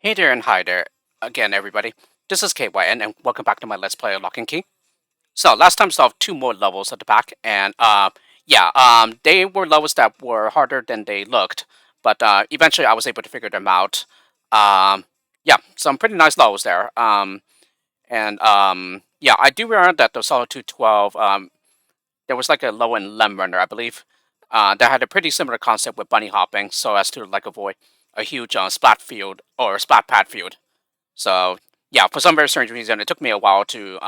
Hey there and hi there again, everybody. This is KYN, and welcome back to my Let's Play Lock and Key. So last time solved two more levels at the back, and they were levels that were harder than they looked, but eventually I was able to figure them out. Um, yeah, some pretty nice levels there. I do remember that the Solitude 12, there was like a low end Lem Runner, I believe, that had a pretty similar concept with bunny hopping, so as to like avoid a huge splat field or splat pad field. So yeah, for some very strange reason, it took me a while to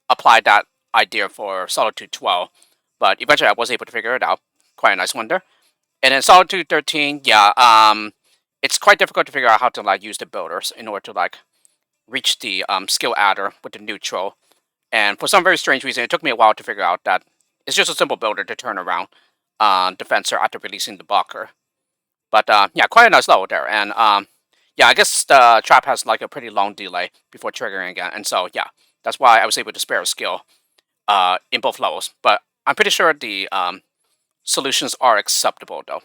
apply that idea for Solitude 12, but eventually I was able to figure it out. Quite a nice one there. And then Solitude 13, it's quite difficult to figure out how to like use the builders in order to like reach the skill adder with the neutral. And for some very strange reason, it took me a while to figure out that it's just a simple builder to turn around defensor after releasing the blocker. But yeah, quite a nice level there. And yeah, I guess the trap has like a pretty long delay before triggering again, and so yeah, that's why I was able to spare a skill in both levels. But I'm pretty sure the solutions are acceptable though.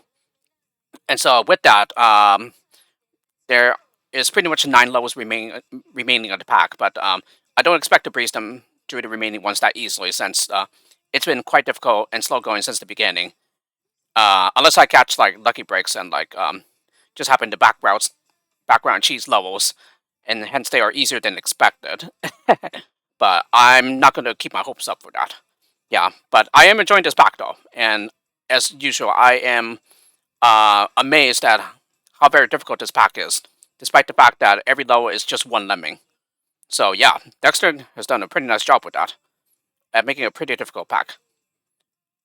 And so with that, there is pretty much 9 levels remaining of the pack, but I don't expect to breeze them through the remaining ones that easily, since it's been quite difficult and slow going since the beginning. Unless I catch like lucky breaks and like just happen to background cheese levels, and hence they are easier than expected. But I'm not going to keep my hopes up for that. Yeah, but I am enjoying this pack though, and as usual, I am amazed at how very difficult this pack is, despite the fact that every level is just one lemming. So yeah, Dexter has done a pretty nice job with that, at making a pretty difficult pack.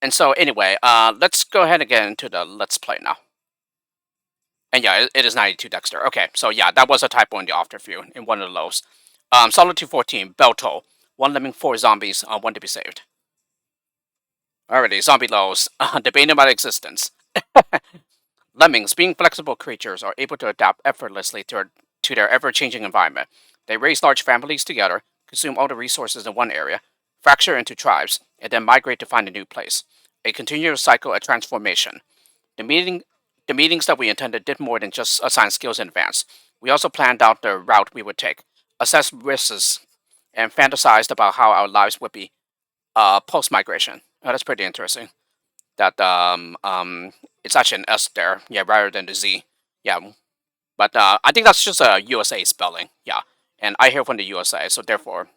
And so anyway, let's go ahead and get into the Let's Play now. And yeah, it is 92 Dexter. Okay, so yeah, that was a typo in the afterview in one of the lows. Solitude 14, Bell Toll. 1 lemming, 4 zombies, 1 to be saved. Alrighty, zombie lows. The bane of my existence. Lemmings, being flexible creatures, are able to adapt effortlessly to their ever-changing environment. They raise large families together, consume all the resources in one area, fracture into tribes, and then migrate to find a new place. A continuous cycle of transformation. The meetings that we attended did more than just assign skills in advance. We also planned out the route we would take, assessed risks, and fantasized about how our lives would be post-migration. Oh, that's pretty interesting. That it's actually an S there, yeah, rather than the Z. Yeah, but I think that's just a USA spelling. Yeah, and I hail from the USA, so therefore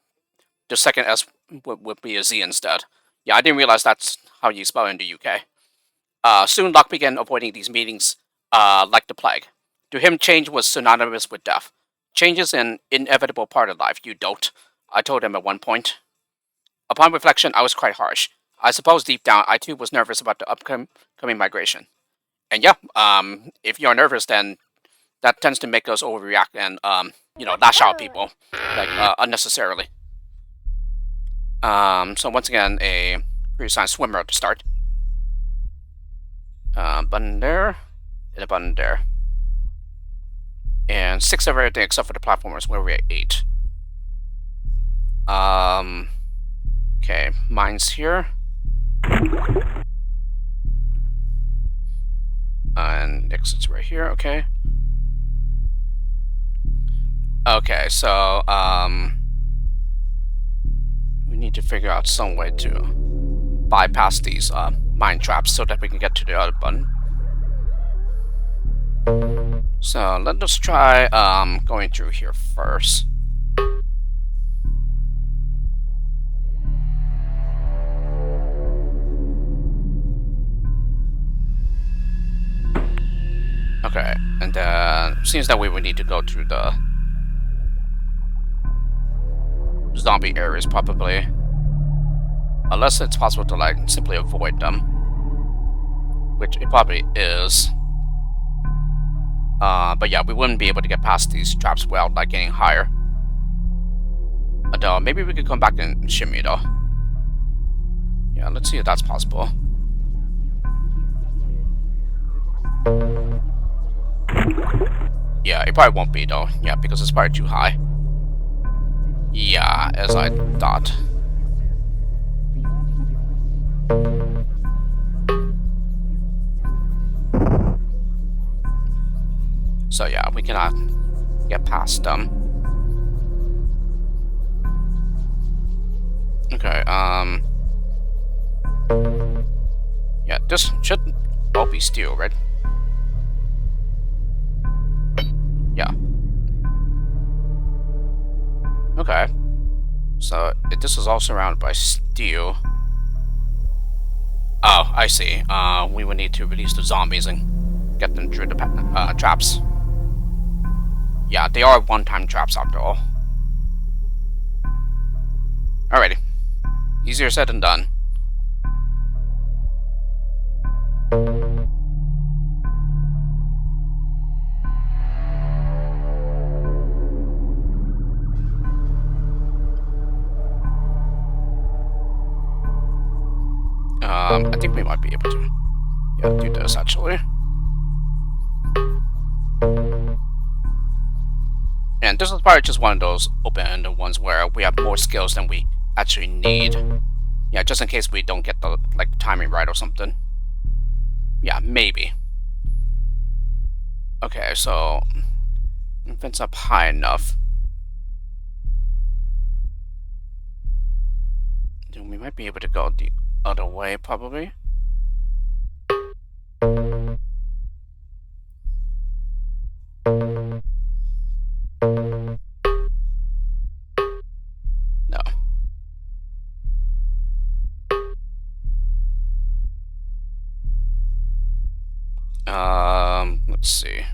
the second S would be a Z instead. Yeah, I didn't realize that's how you spell it in the UK. Soon Locke began avoiding these meetings like the plague. To him, change was synonymous with death. Change is an inevitable part of life, you dolt, I told him at one point. Upon reflection, I was quite harsh. I suppose deep down, I too was nervous about the upcoming migration. And yeah, if you're nervous, then that tends to make us overreact and, lash out at people, like, unnecessarily. So once again, a pre-assigned swimmer at the start. Button there, and a button there. And 6 of everything except for the platformers, where we're at 8. Okay, mine's here. And exit's right here, okay. Okay, so, we need to figure out some way to bypass these, mine traps so that we can get to the other button. So, let us try, going through here first. Okay, and it seems that we would need to go through the zombie areas, probably. Unless it's possible to, like, simply avoid them. Which it probably is. But yeah, we wouldn't be able to get past these traps without, like, getting higher. Although, maybe we could come back and shimmy, though. Yeah, let's see if that's possible. Yeah, it probably won't be, though. Yeah, because it's probably too high. Yeah, as I thought. So yeah, we cannot get past them. Okay, yeah, this should all be steel, right? Yeah. Okay. So, this is all surrounded by steel. Oh, I see. We would need to release the zombies and get them through the traps. Yeah, they are one-time traps after all. Alrighty. Easier said than done. I think we might be able to, yeah, do this actually. And this is probably just one of those open-ended ones where we have more skills than we actually need. Yeah, just in case we don't get the timing right or something. Yeah, maybe. Okay, so if it's up high enough, then we might be able to go the other way, probably. No. Let's see.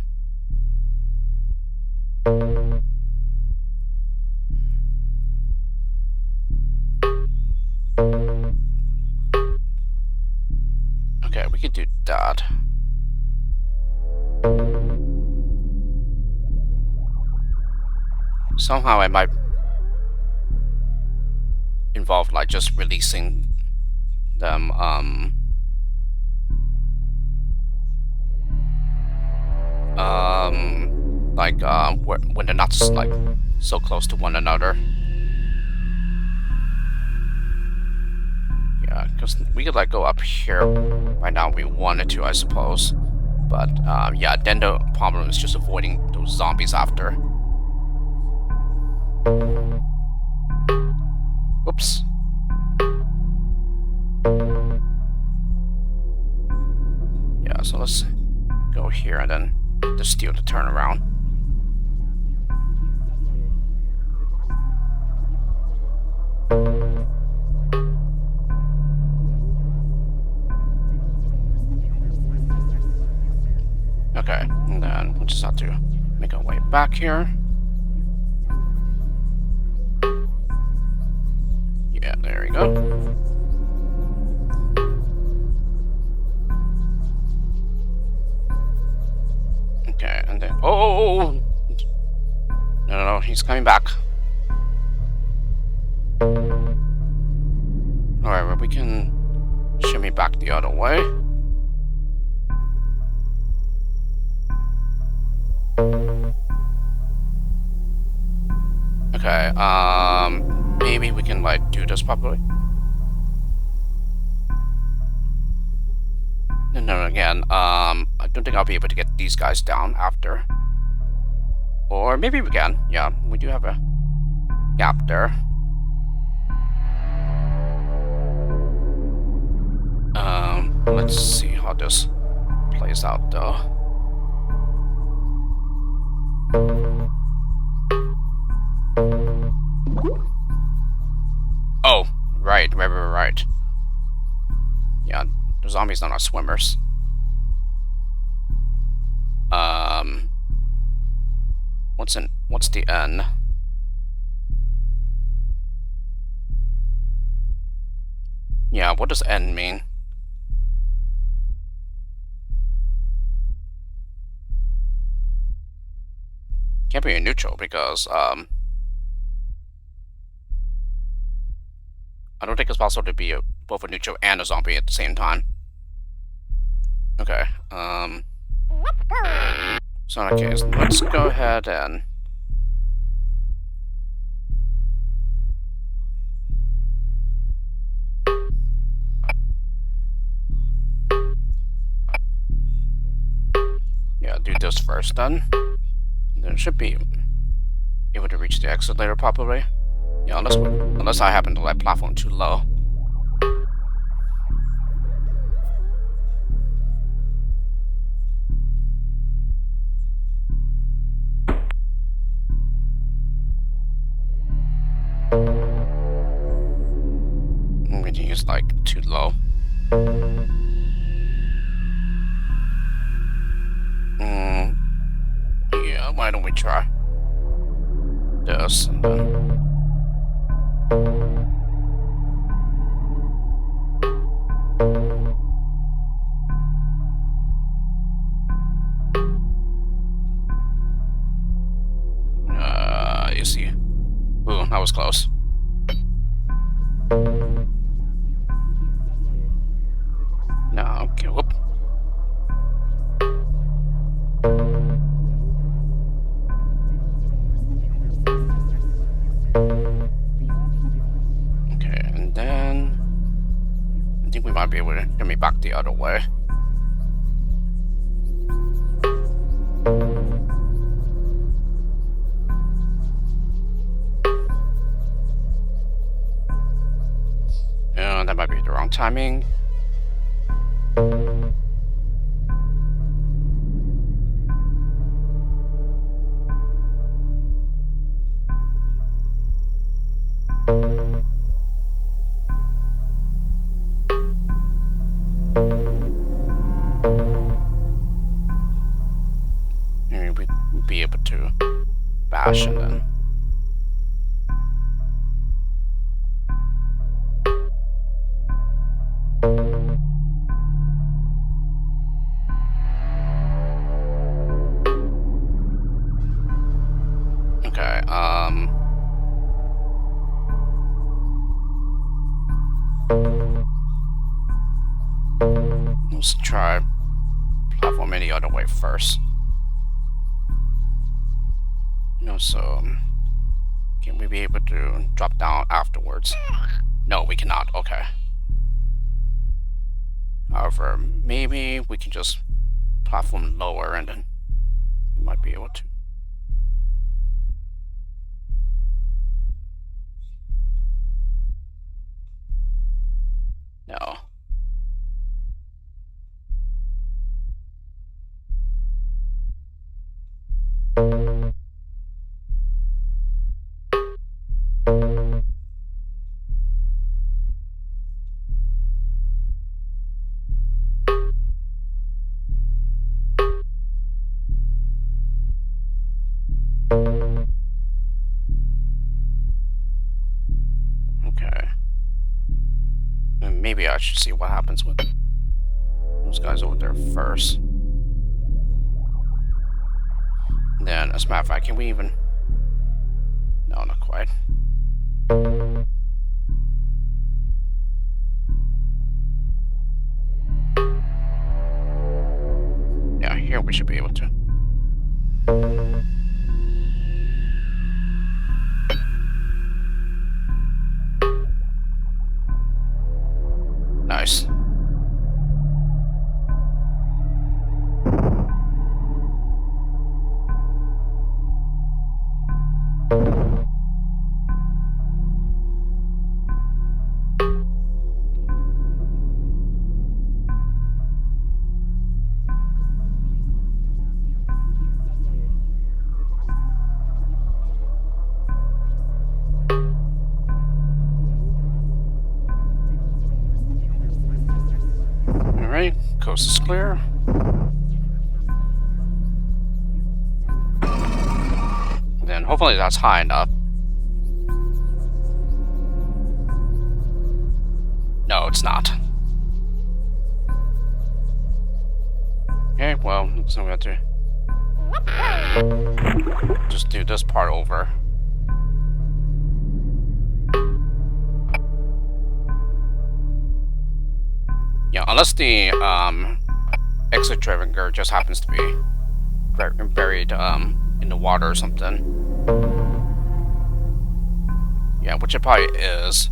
Okay, we could do that. Somehow it might involve just releasing them, when they're not so close to one another. Yeah, because we could go up here right now if we wanted to, I suppose. But yeah, then the problem is just avoiding those zombies after. Oops. Yeah, so let's go here and then the steel to turn around. Okay, and then we'll just have to make our way back here. Yeah, there we go. Okay, and then oh, no, he's coming back. Alright, well, we can shimmy back the other way. Okay, maybe we can do this properly. No, again, I don't think I'll be able to get these guys down after. Or maybe we can. Yeah, we do have a gap there. Let's see how this plays out though. Oh, right. Yeah, the zombies are not swimmers. What's the N? Yeah, what does N mean? Can't be a neutral because I don't think it's possible to be both a neutral and a zombie at the same time. Okay. So in that case, let's go ahead and yeah, do this first then. There should be able to reach the exit later properly. Yeah, unless I happen to let platform too low. I'm going to use like too low. Yeah, why don't we try this and then. You see. Ooh, that was close. No, okay, whoop. Okay, and then I think we might be able to get me back the other way. That might be the wrong timing. Maybe we'd be able to bash and then. Okay, let's try platform any other way first. So can we be able to drop down afterwards? No, we cannot. Okay. However, maybe we can just platform lower and then we might be able to. No. Okay. And maybe I should see what happens with those guys over there first. Then, as a matter of fact, can we even... No, not quite. Yeah, here we should be able to. Nice. Alright, coast is clear. Then hopefully that's high enough. No, it's not. Okay, well, so we have to just do this part over. Yeah, unless the exit trigger just happens to be buried in the water or something. Yeah, which it probably is.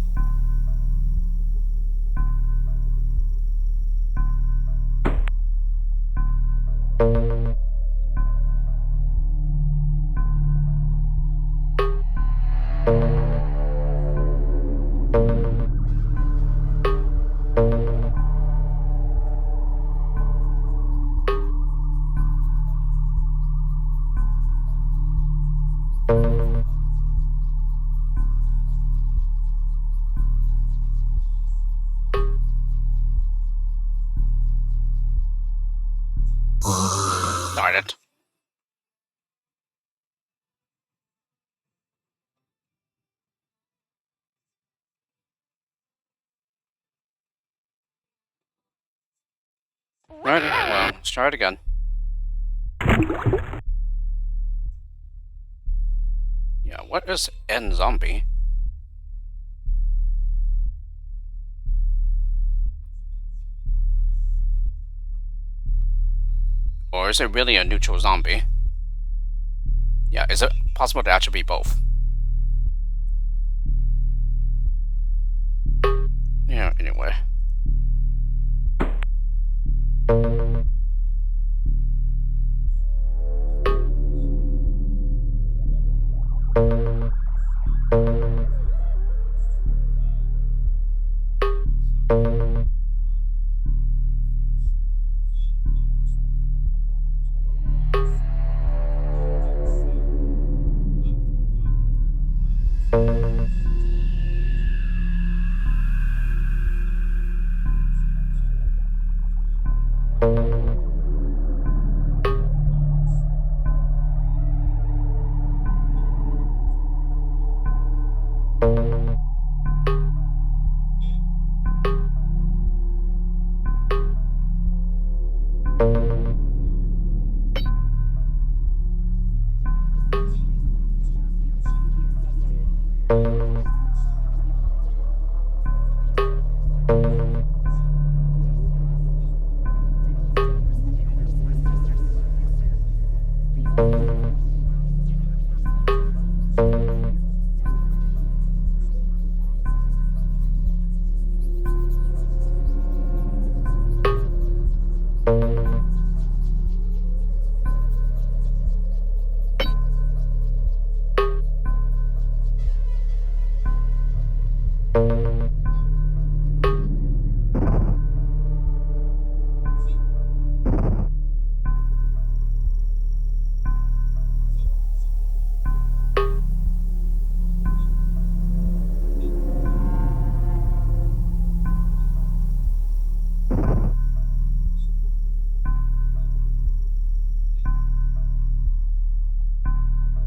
Right, well, let's try it again. Yeah, what is N zombie? Or is it really a neutral zombie? Yeah, is it possible to actually be both? Yeah, anyway.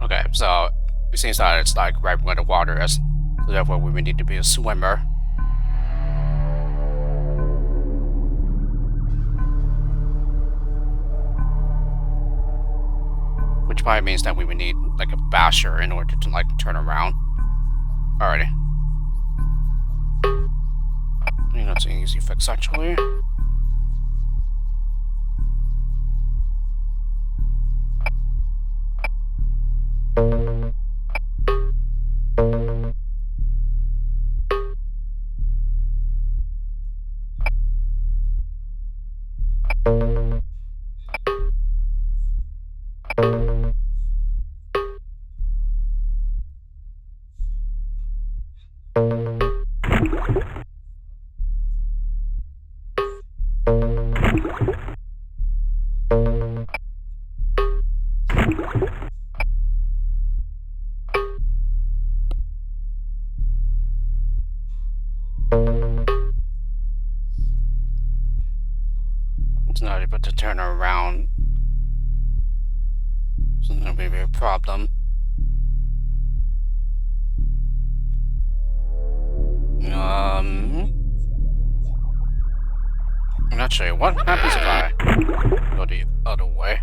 Okay, so it seems that it's like right where the water is. So therefore we would need to be a swimmer. Which probably means that we would need like a basher in order to like turn around. Alrighty. I think that's an easy fix actually. It's not able to turn around. So that'll be a problem. I'm not sure. What happens if I go the other way?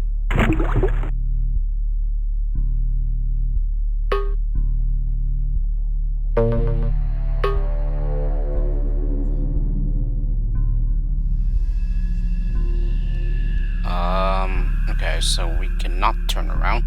Okay, so we cannot turn around.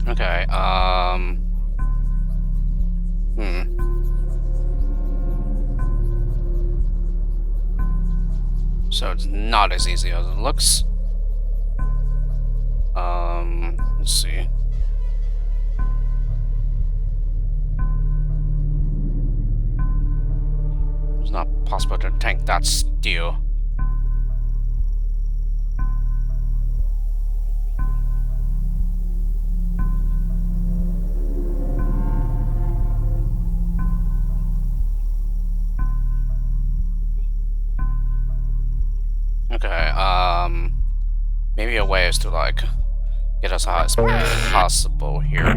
Okay, So it's not as easy as it looks. Let's see. It's not possible to tank that steel. Okay, maybe a way is to, like, get as high as possible here.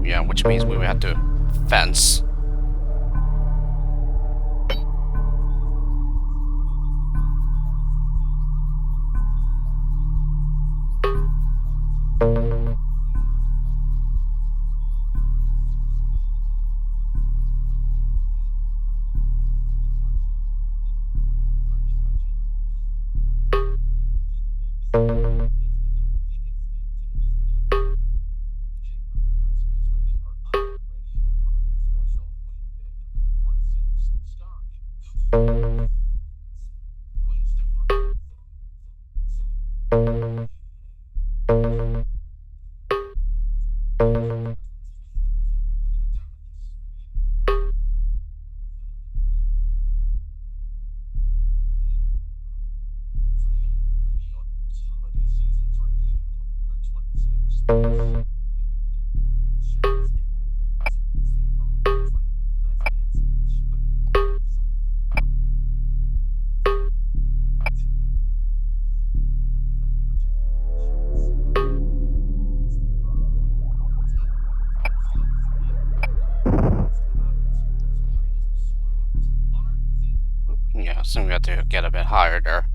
Yeah, which means we would have to fence. Yeah, so we have to get a bit higher there.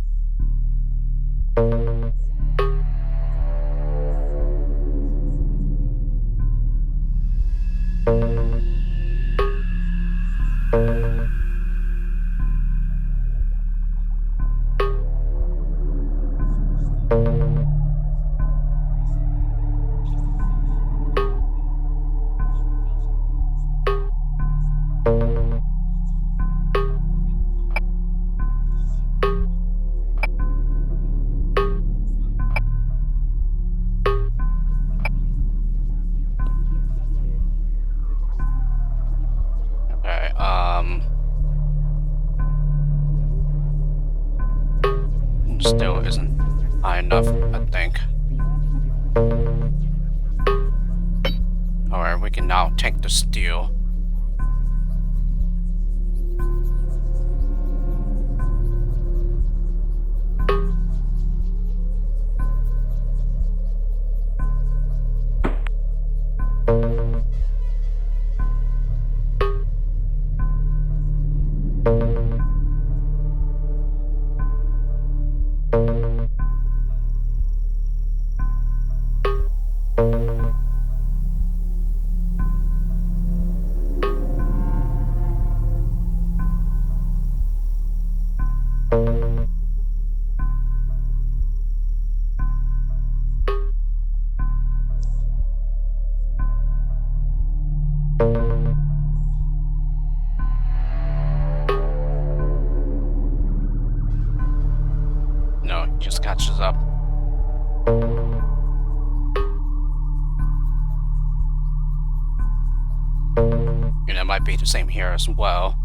Okay, still isn't high enough, I think. Alright, we can now tank the steel. No, it just catches up. And it might be the same here as well.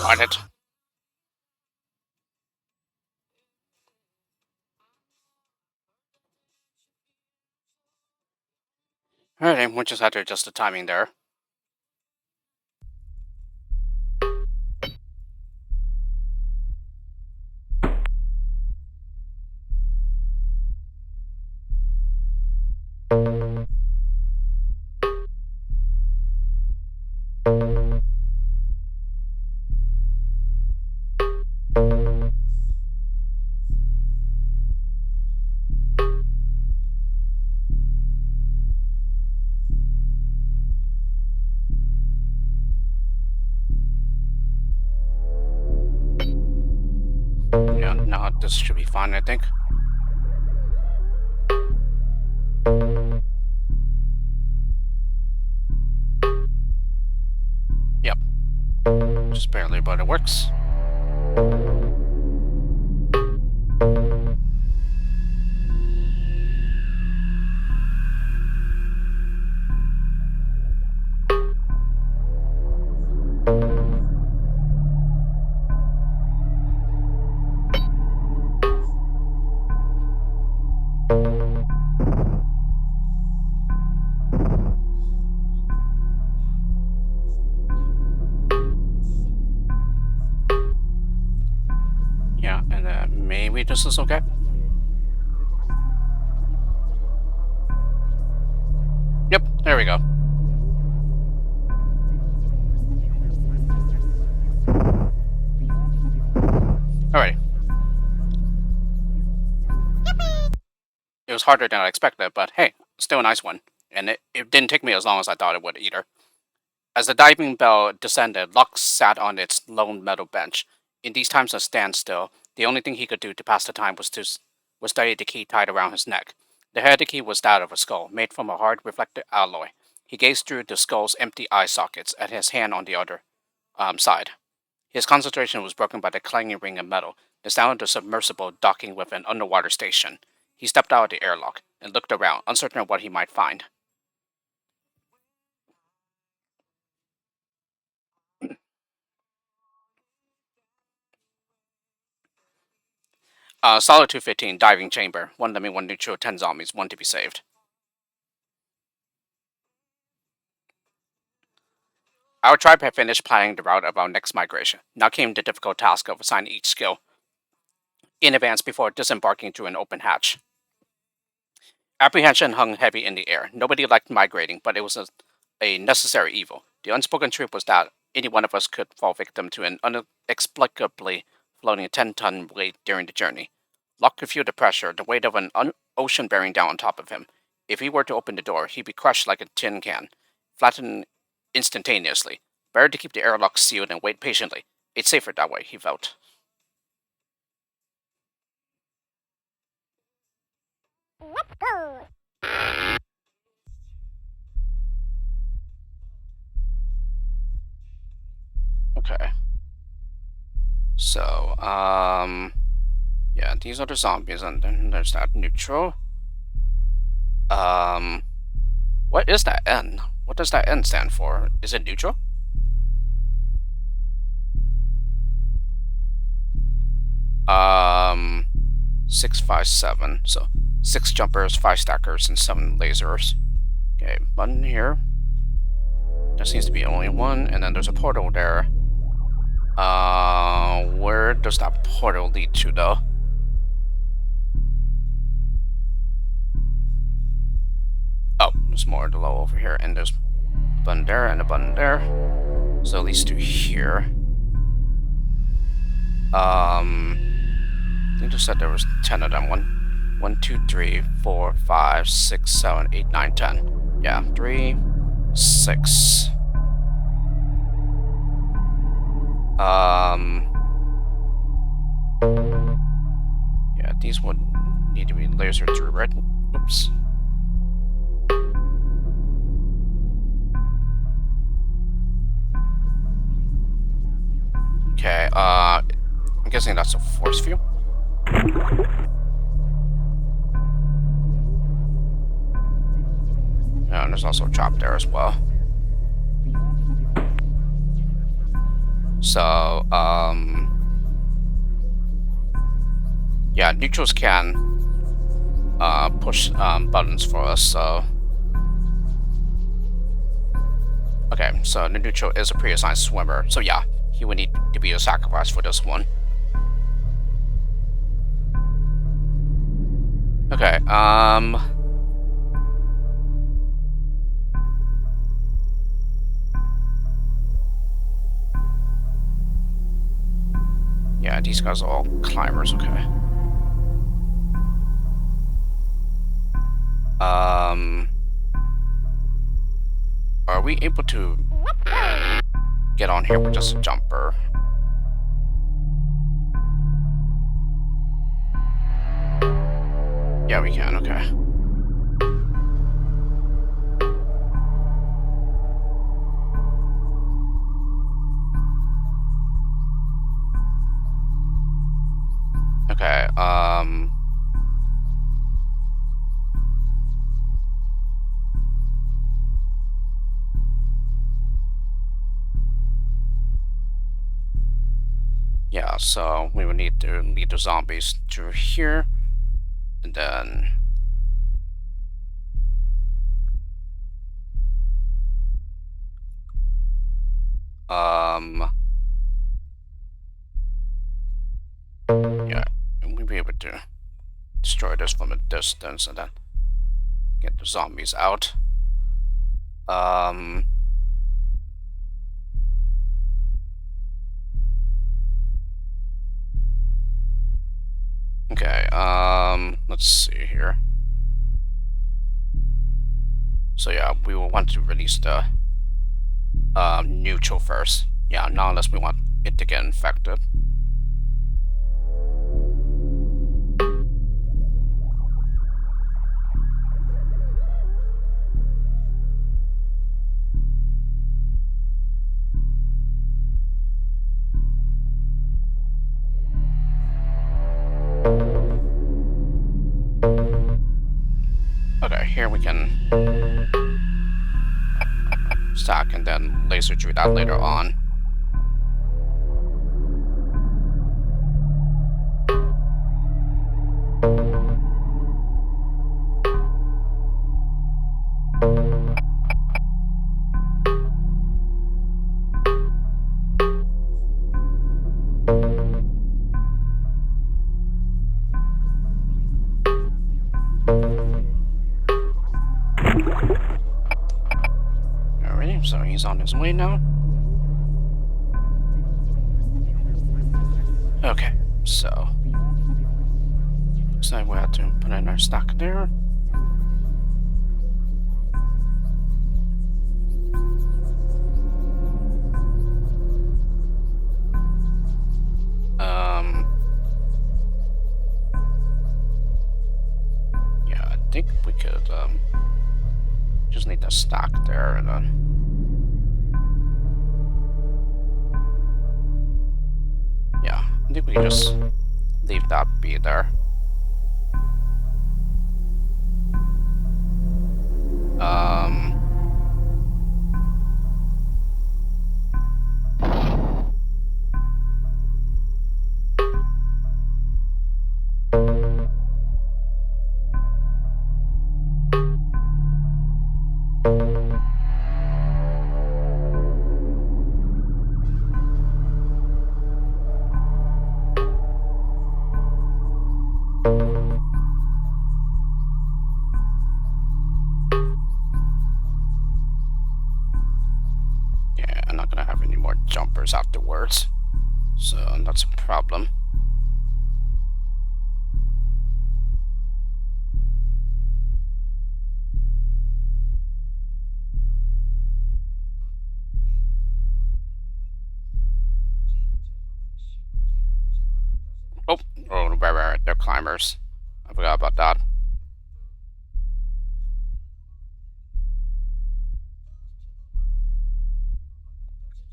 Got it. Alright, we just had to adjust the timing there. Yeah, now this should be fine, I think. Yep. slowly, but it works. Yeah, and maybe this is okay. Yep, there we go. Alrighty. It was harder than I expected, but hey, still a nice one. And it didn't take me as long as I thought it would either. As the diving bell descended, Locke sat on its lone metal bench. In these times of standstill, the only thing he could do to pass the time was study the key tied around his neck. The head of the key was that of a skull, made from a hard reflective alloy. He gazed through the skull's empty eye sockets at his hand on the other side. His concentration was broken by the clanging ring of metal, the sound of the submersible docking with an underwater station. He stepped out of the airlock and looked around, uncertain of what he might find. Solitude 15, diving chamber. 1 living, 1 neutral, 10 zombies, 1 to be saved. Our tribe had finished planning the route of our next migration. Now came the difficult task of assigning each skill in advance before disembarking through an open hatch. Apprehension hung heavy in the air. Nobody liked migrating, but it was a necessary evil. The unspoken truth was that any one of us could fall victim to an inexplicably floating 10-ton weight during the journey. Locke could feel the pressure, the weight of an ocean bearing down on top of him. If he were to open the door, he'd be crushed like a tin can, flattened instantaneously. Better to keep the airlock sealed and wait patiently. It's safer that way, he felt. Let's go! Okay. So, yeah, these are the zombies, and then there's that neutral. What is that N? What does that N stand for? Is it neutral? Um, 6, 5, 7. So 6 jumpers, 5 stackers, and 7 lasers. Okay, button here. There seems to be only one, and then there's a portal there. Where does that portal lead to, though? Oh, there's more below over here, and there's a button there and a button there. So it leads to here. I think they said there was 10 of them. 1, 2, 3, 4, 5, 6, 7, 8, 9, 10. Yeah, 3, 6. Yeah, these would need to be lasered through, right? Oops. Okay, I'm guessing that's a force field. Yeah, and there's also a trap there as well. So, yeah, neutrals can push buttons for us, so... Okay, so the neutral is a pre-assigned swimmer, so yeah, he would need to be a sacrifice for this one. Okay, yeah, these guys are all climbers, okay. Are we able to get on here with just a jumper? Yeah, we can, okay. Yeah, so we will need to lead the zombies through here, and then yeah, we'll be able to destroy this from a distance, and then get the zombies out. Okay, let's see here. So yeah, we will want to release the neutral first. Yeah, not unless we want it to get infected. Okay, here we can stack and then laser through that later on. Alright, so he's on his way now. Okay, so looks like we have to put in our stack there. Yeah, I think we could just need to stack there and then yeah, I think we can just leave that be there. Yeah, I'm not gonna have any more jumpers afterwards, so that's a problem. Oh, right, they're climbers. I forgot about that.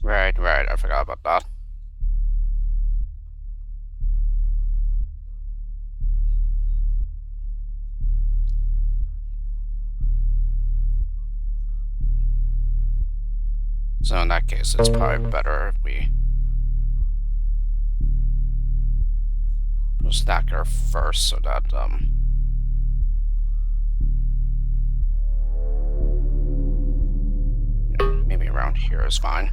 Right, I forgot about that. So in that case, it's probably better if we stack her first so that, maybe around here is fine.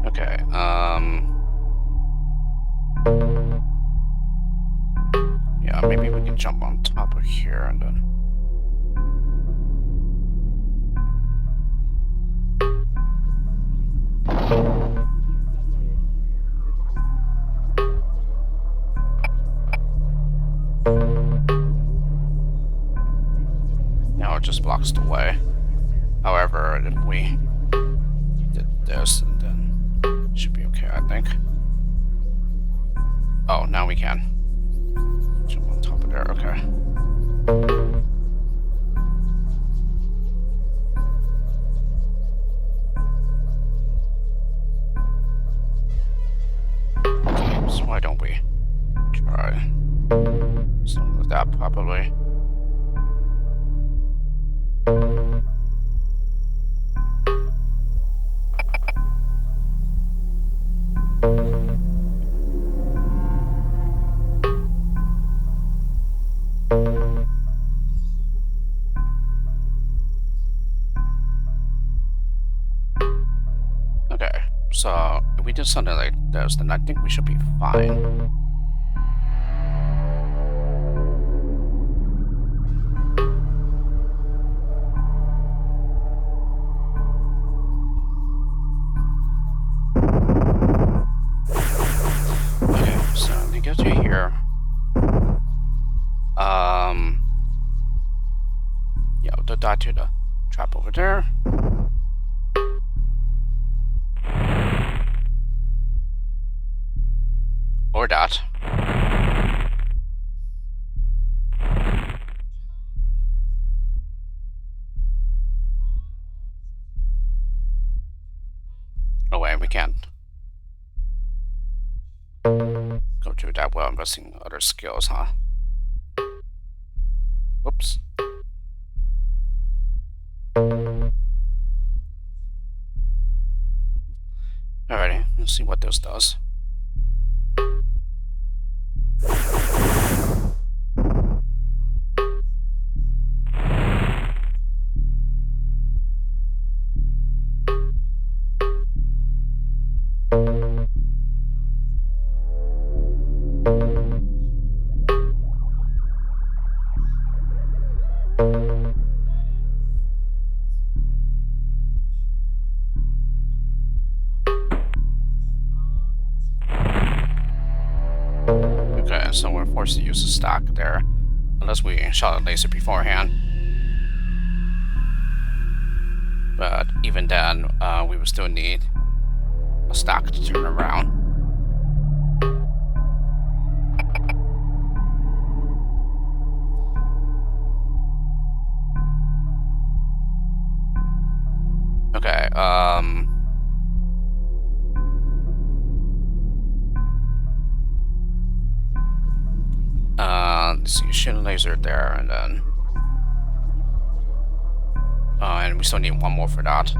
Okay, yeah, maybe we can jump on top of here and then... Now it just blocks the way. However, if we did this, and then it should be okay, I think. Oh, now we can. Jump on top of there, okay. Okay, so why don't we try something like that probably. Okay, so if we did something like this, then I think we should be fine. Okay, so to get to here, yeah, we'll do that to the trap over there. Or that. Oh wait, we can't go through that well. I'm missing other skills, huh? Whoops. Alrighty, let's see what this does. Okay, so we're forced to use a stack there, unless we shot a laser beforehand. But even then, we would still need a stack to turn around. Okay, let's see, shoot a laser there, and then and we still need one more for that.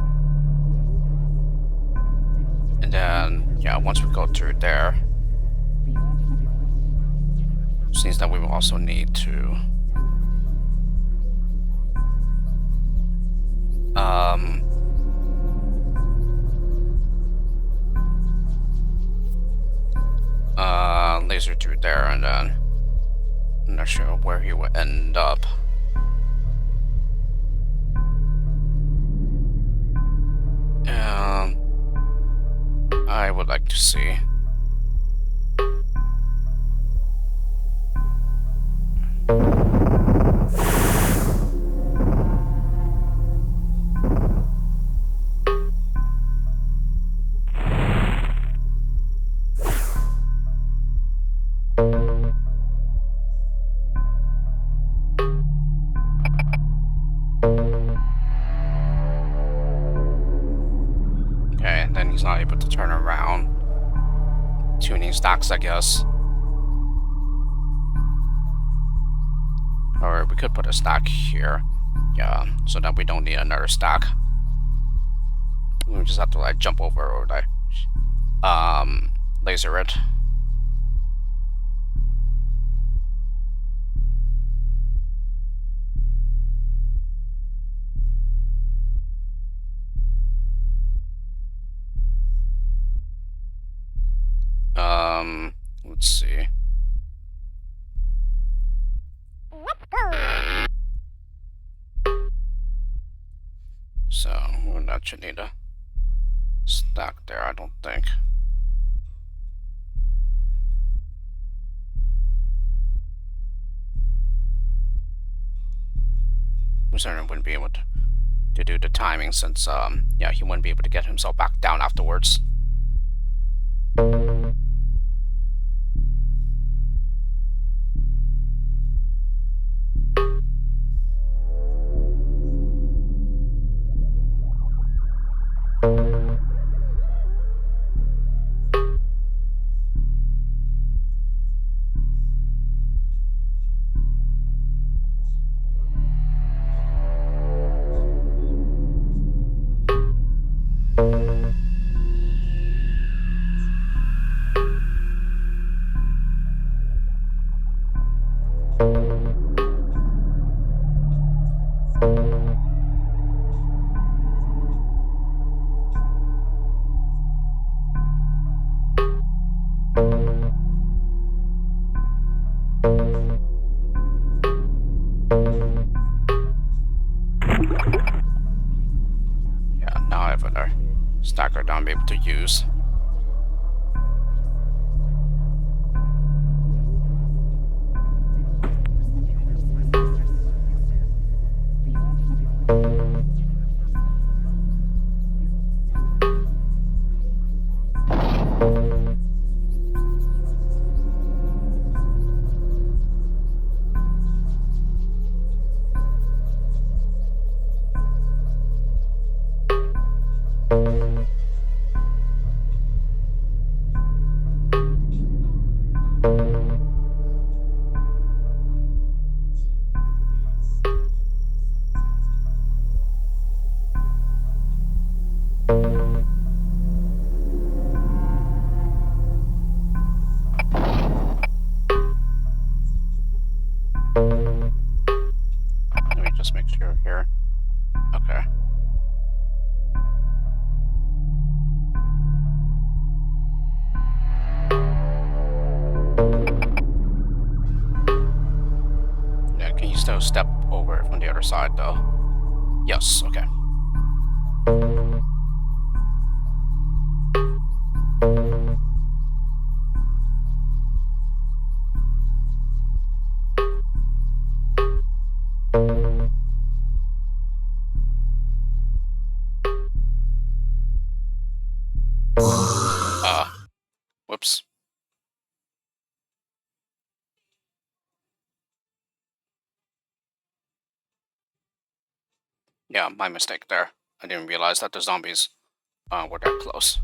And then, yeah, once we go through there, seems that we will also need to laser through there, and then I'm not sure where he will end up. I would like to see. Okay, then he's not able to turn around. Tuning stacks, I guess. Or we could put a stack here. Yeah, so that we don't need another stack. We just have to like jump over or like laser it. Let's see. So we're not should need a stack there, I don't think. We certainly wouldn't be able to do the timing since yeah, he wouldn't be able to get himself back down afterwards. tracker that I'm able to use. Let me just make sure here. Okay. Yeah, can you still step over from the other side though? Yes, okay. Whoops. Yeah, my mistake there. I didn't realize that the zombies were that close.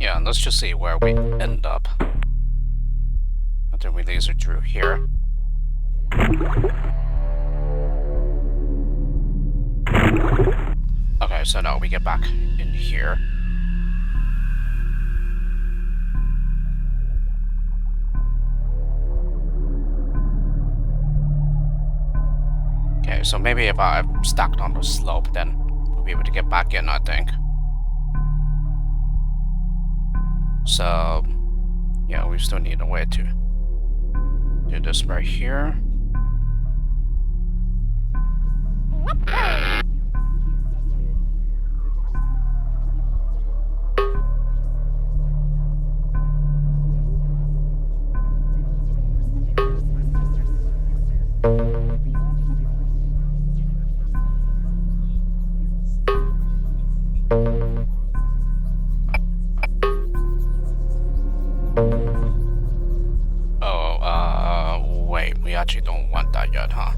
Yeah, let's just see where we end up. After we laser through here. Okay, so now we get back in here. Okay, so maybe if I'm stacked on the slope, then we'll be able to get back in, I think. So, yeah, we still need a way to do this right here. Oh, wait, we actually don't want that yet, huh?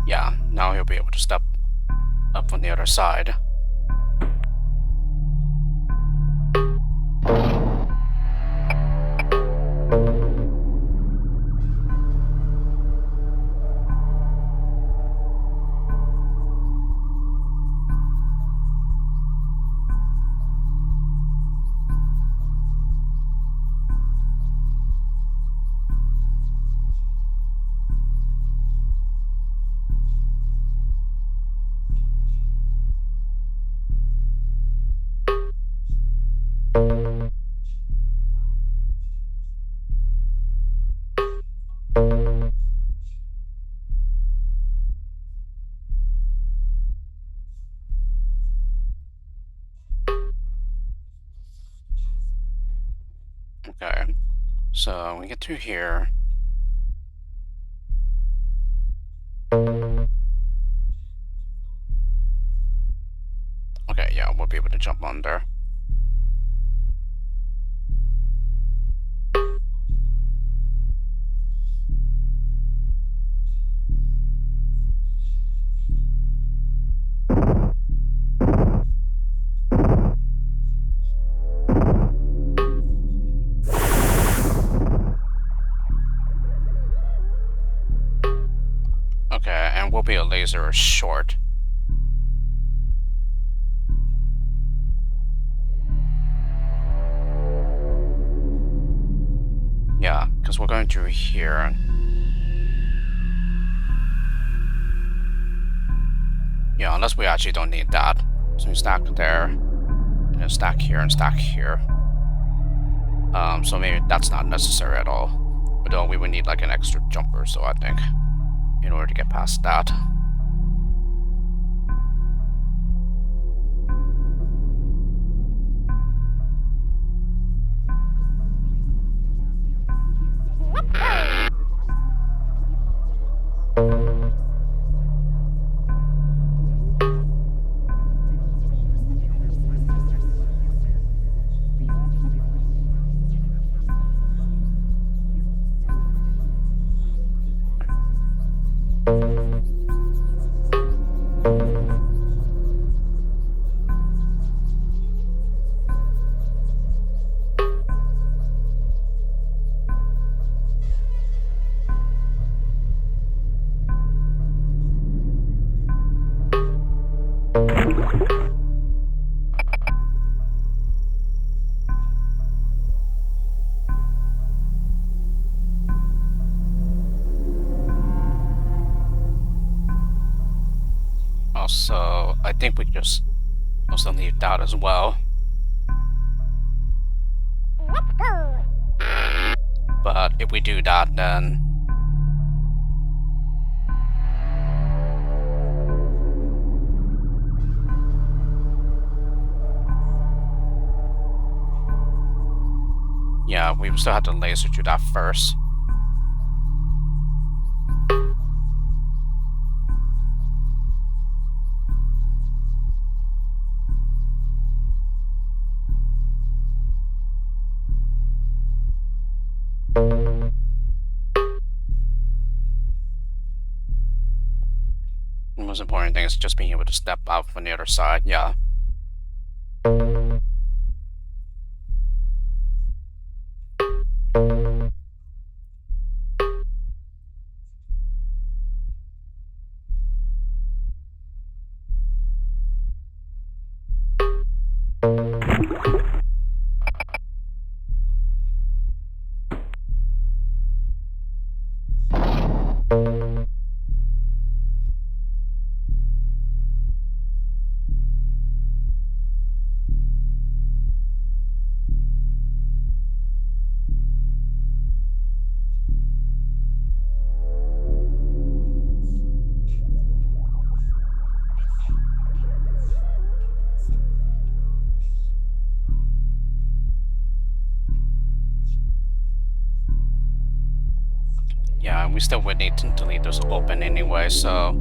Yeah, now he'll be able to step up on the other side. Okay, so we get through here. we'll be able to jump under. Okay, and we'll be a laser short. Yeah, because we're going through here. Yeah, unless we actually don't need that. So we stack there, and then stack here, and stack here. So maybe that's not necessary at all. But we would need like an extra jumper, so I think, in order to get past that. Also, I think we just also need that as well. But if we do that, then yeah, we still have to laser through that first. The most important thing is just being able to step out from the other side, yeah. Yeah, and we still would need to leave those open anyway, so...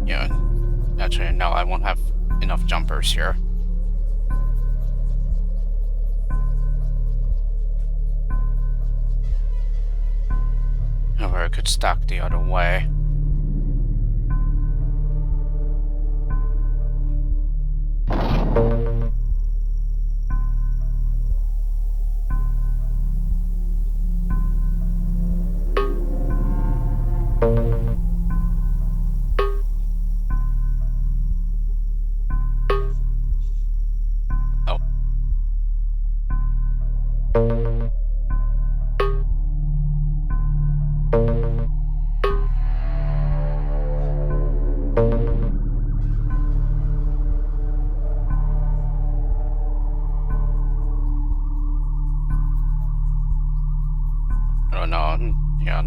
Yeah, actually, no, I won't have enough jumpers here. Or I could stack the other way. I don't know. Yeah,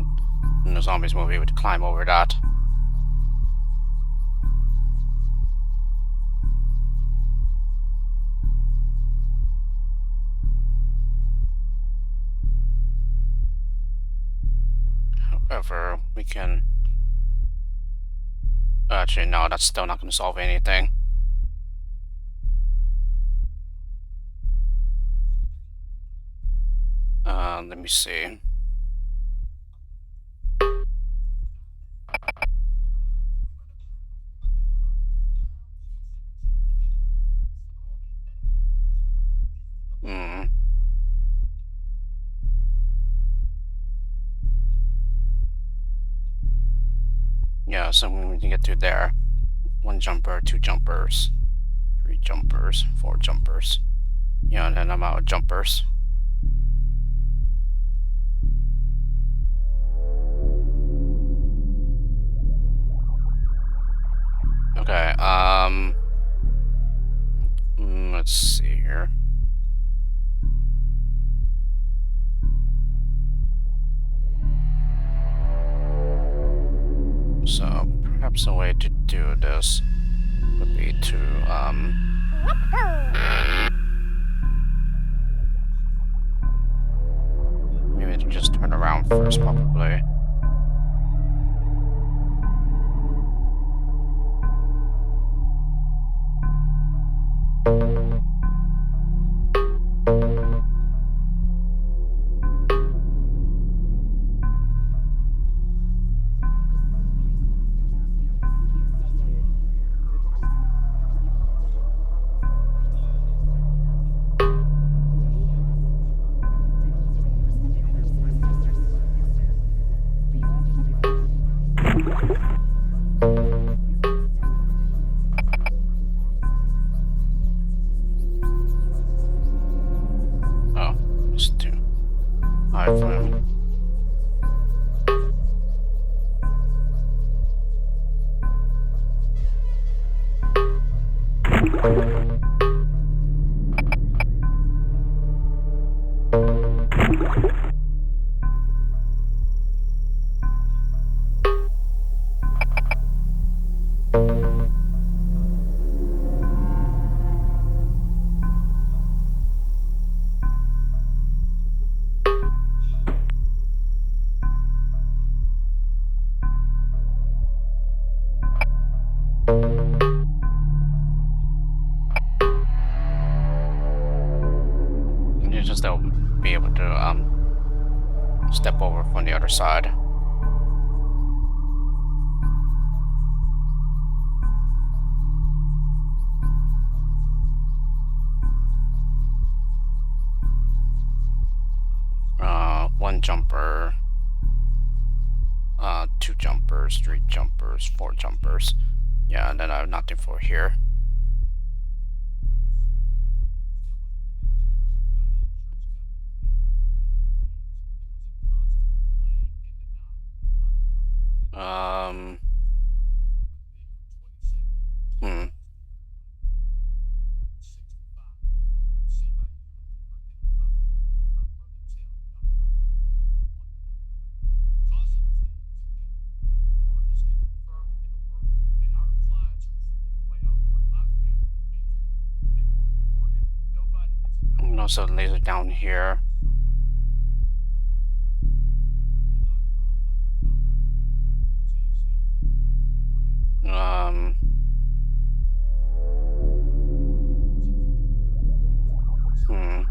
and the zombies won't be able to climb over that. However, we can. Actually, no, that's still not going to solve anything. Let me see. Hmm. Yeah, so we can get to there. 1 jumper, 2 jumpers, 3 jumpers, 4 jumpers. Yeah, and then I'm out of jumpers. Okay, let's see here. So, perhaps a way to do this would be to, maybe to just turn around first, probably. Oh, it's too high for him. You just they'll be able to, step over from the other side. One jumper, 2 jumpers, 3 jumpers, 4 jumpers. Yeah, and then I have nothing for here. Um, hmm. And also laser down here. Um, hmm.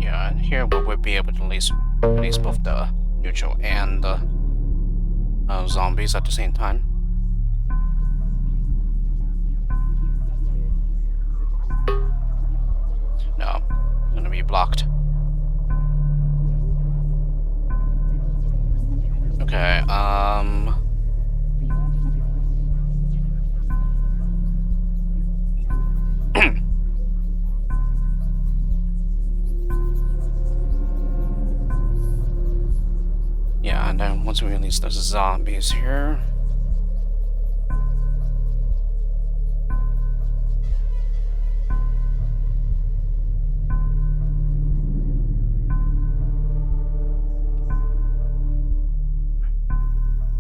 Yeah, and here we would be able to release both the neutral and the zombies at the same time. No. be blocked. Okay, yeah, and then once we release those zombies here.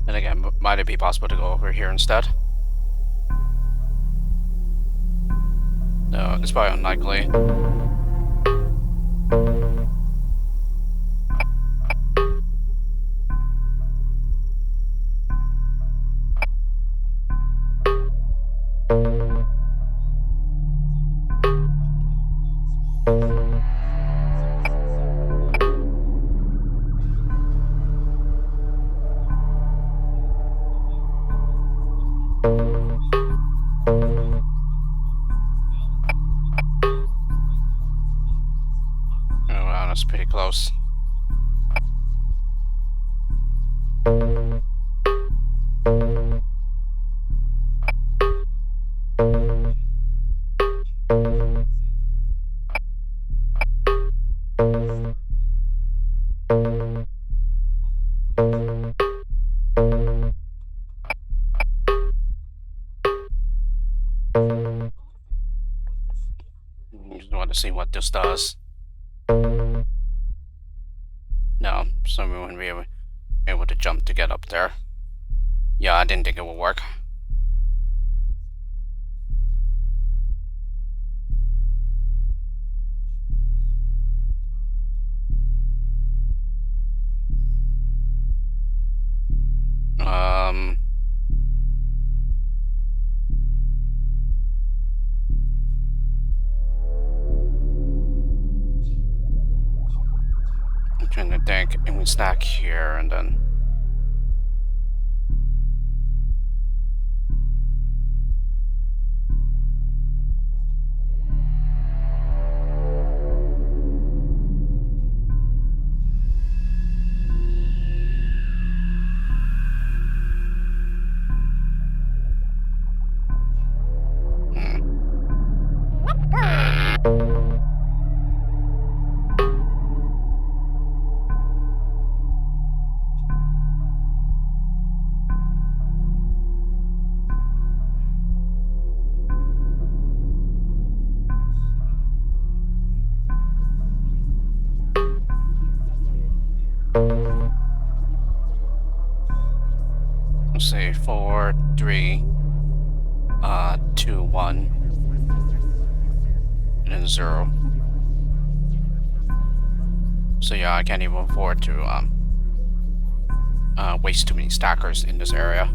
And again, might it be possible to go over here instead? No, it's probably unlikely. Oh wow, that's pretty close. Just want to see what this does. No, so we wouldn't be able to jump to get up there. Yeah, I didn't think it would work. Um... I'm trying to think, and we stack here, and then... Let's see, 4, 3, 2, 1, and then 0. So yeah, I can't even afford to waste too many stackers in this area.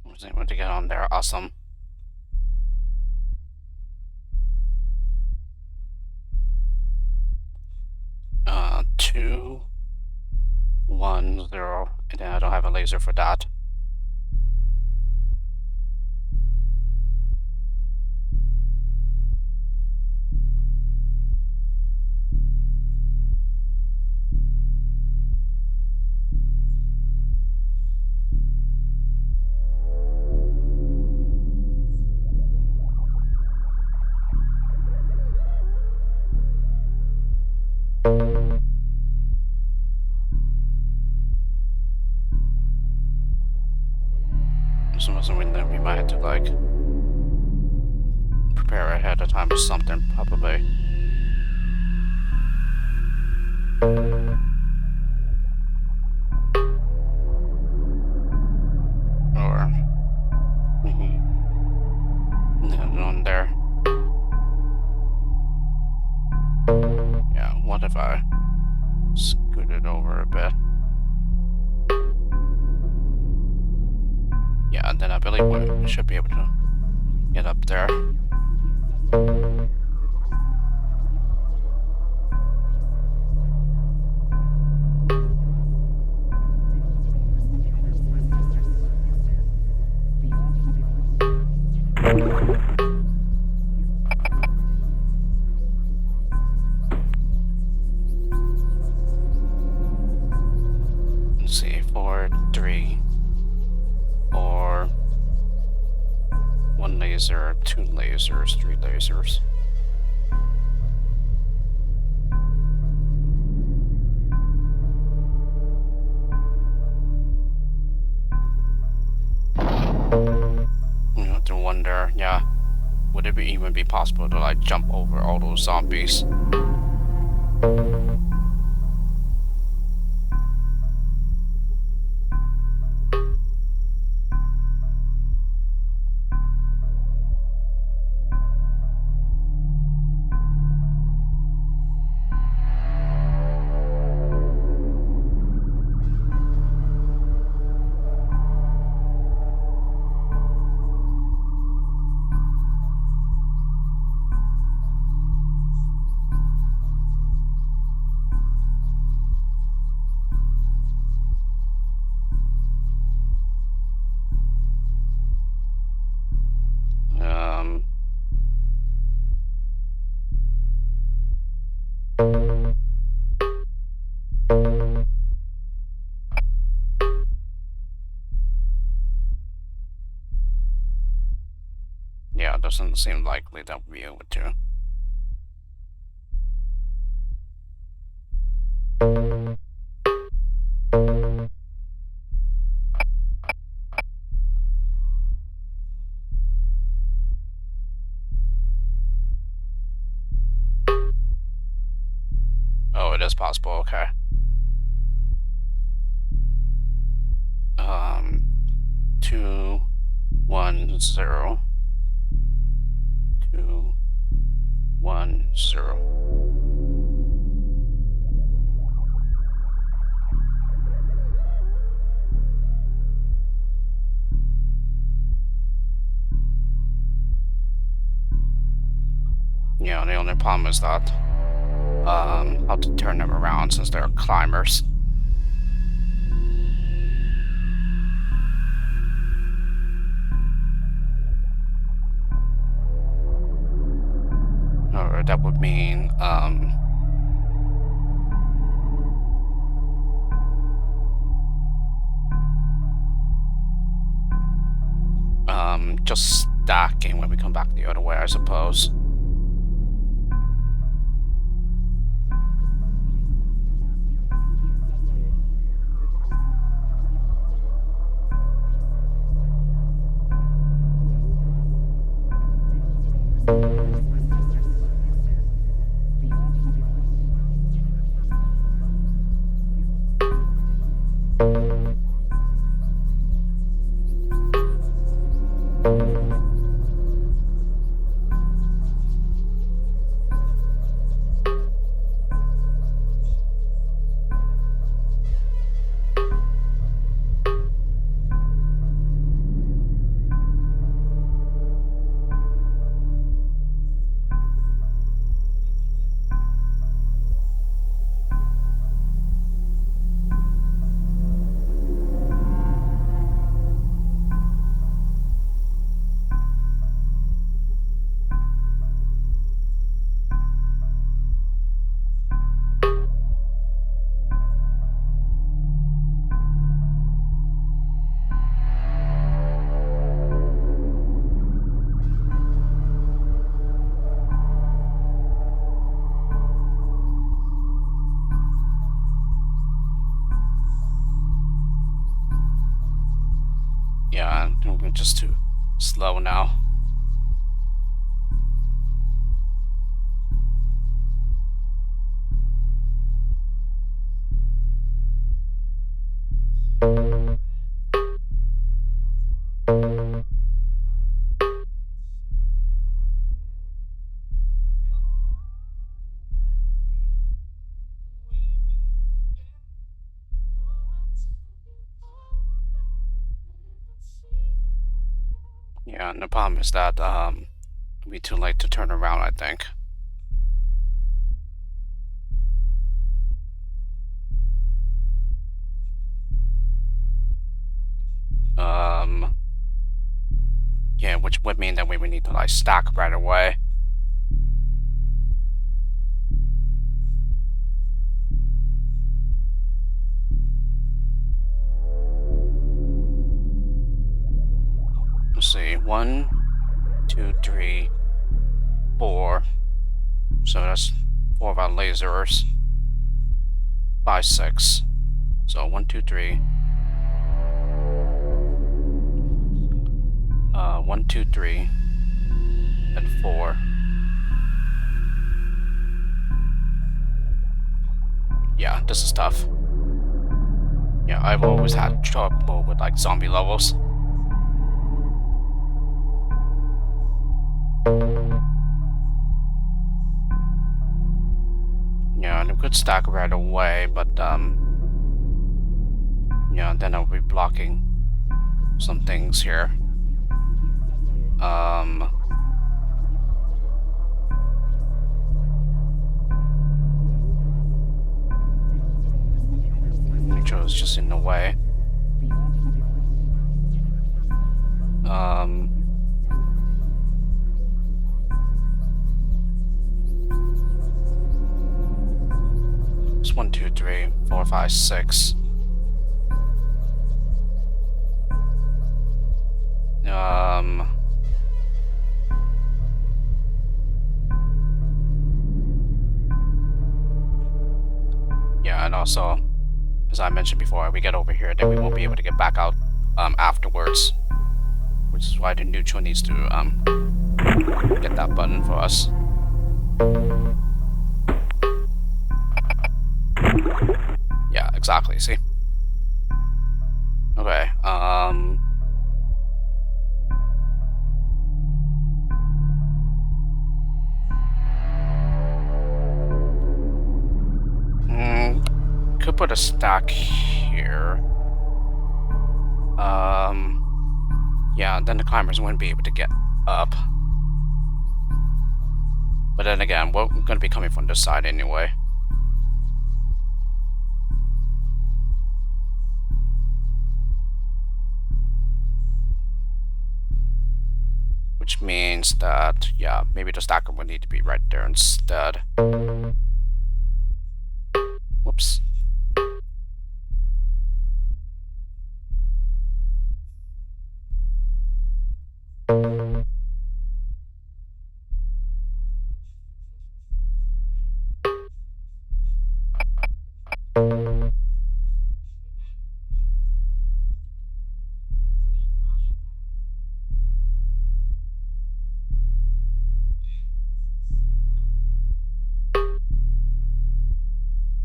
Was able to get on there, awesome. 1, 0, and then I don't have a laser for that. So something that we might have to like prepare ahead of time or something, probably. Or then on there. Yeah, what if I scoot it over a bit? Yeah, and then I believe we should be able to get up there. Let's see, 4, 3, 4, 1 laser, 2 lasers, 3 lasers. You have to wonder, yeah, would it even be possible to like jump over all those zombies? Yeah, it doesn't seem likely that we'll be able to. Oh, it is possible, okay. 2, 1, 0. 2, 1, 0. Yeah, the only problem is that how to turn them around since they're climbers. Or that would mean just stacking when we come back the other way, I suppose. Yeah, we're just too slow now. Yeah, and the problem is that it'll be too late to turn around, I think. Um, yeah, which would mean that we would need to like stack right away. Let's see, 1, 2, 3, 4. So that's 4 of our lasers. 5, 6. So 1, 2, 3. 1, 2, 3, and 4. Yeah, this is tough. Yeah, I've always had trouble with like zombie levels. Yeah, and a good stack right away, but yeah, then I'll be blocking some things here. Neutral is just in the way. It's 1, 2, 3, 4, 5, 6. Yeah, and also, as I mentioned before, we get over here, then we won't be able to get back out afterwards. Which is why the neutral needs to get that button for us. Yeah, exactly, see? Okay, could put a stack here. Yeah, then the climbers wouldn't be able to get up. But then again, we're gonna be coming from this side anyway. Which means that, yeah, maybe the stacker would need to be right there instead. Whoops.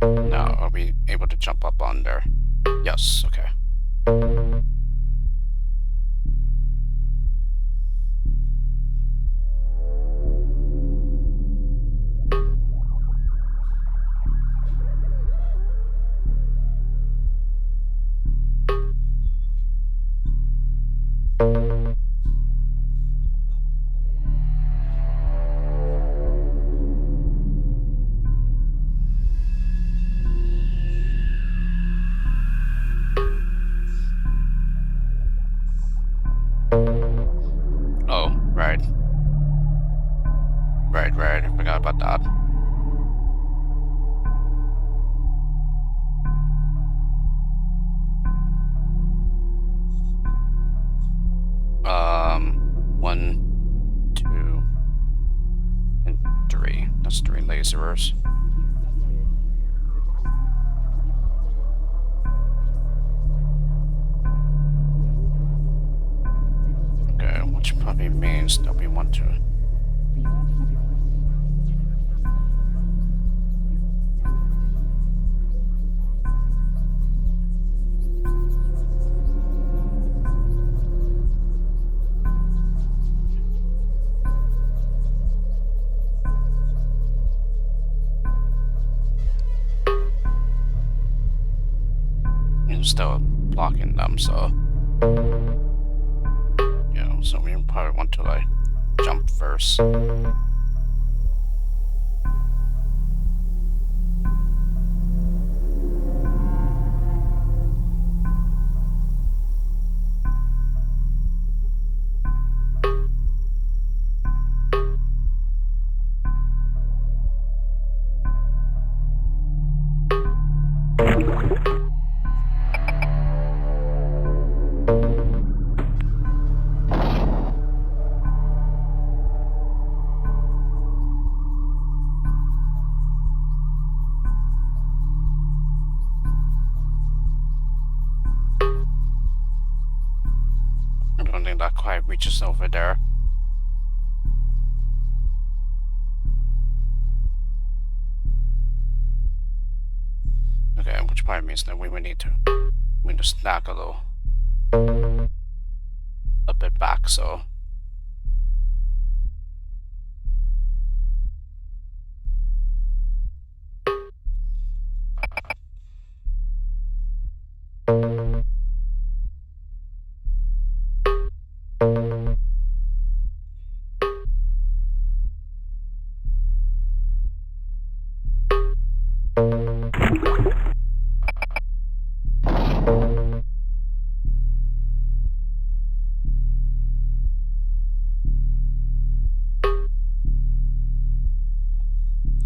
Now, are we able to jump up on there? Yes, okay. Oh, right. Right, I forgot about that. One, 2, and 3. That's 3 lasers. means that we want to. Still blocking them, so so we probably want to like jump first. I don't think that quite reaches over there. Okay, which probably means that we would need to stack a bit back, so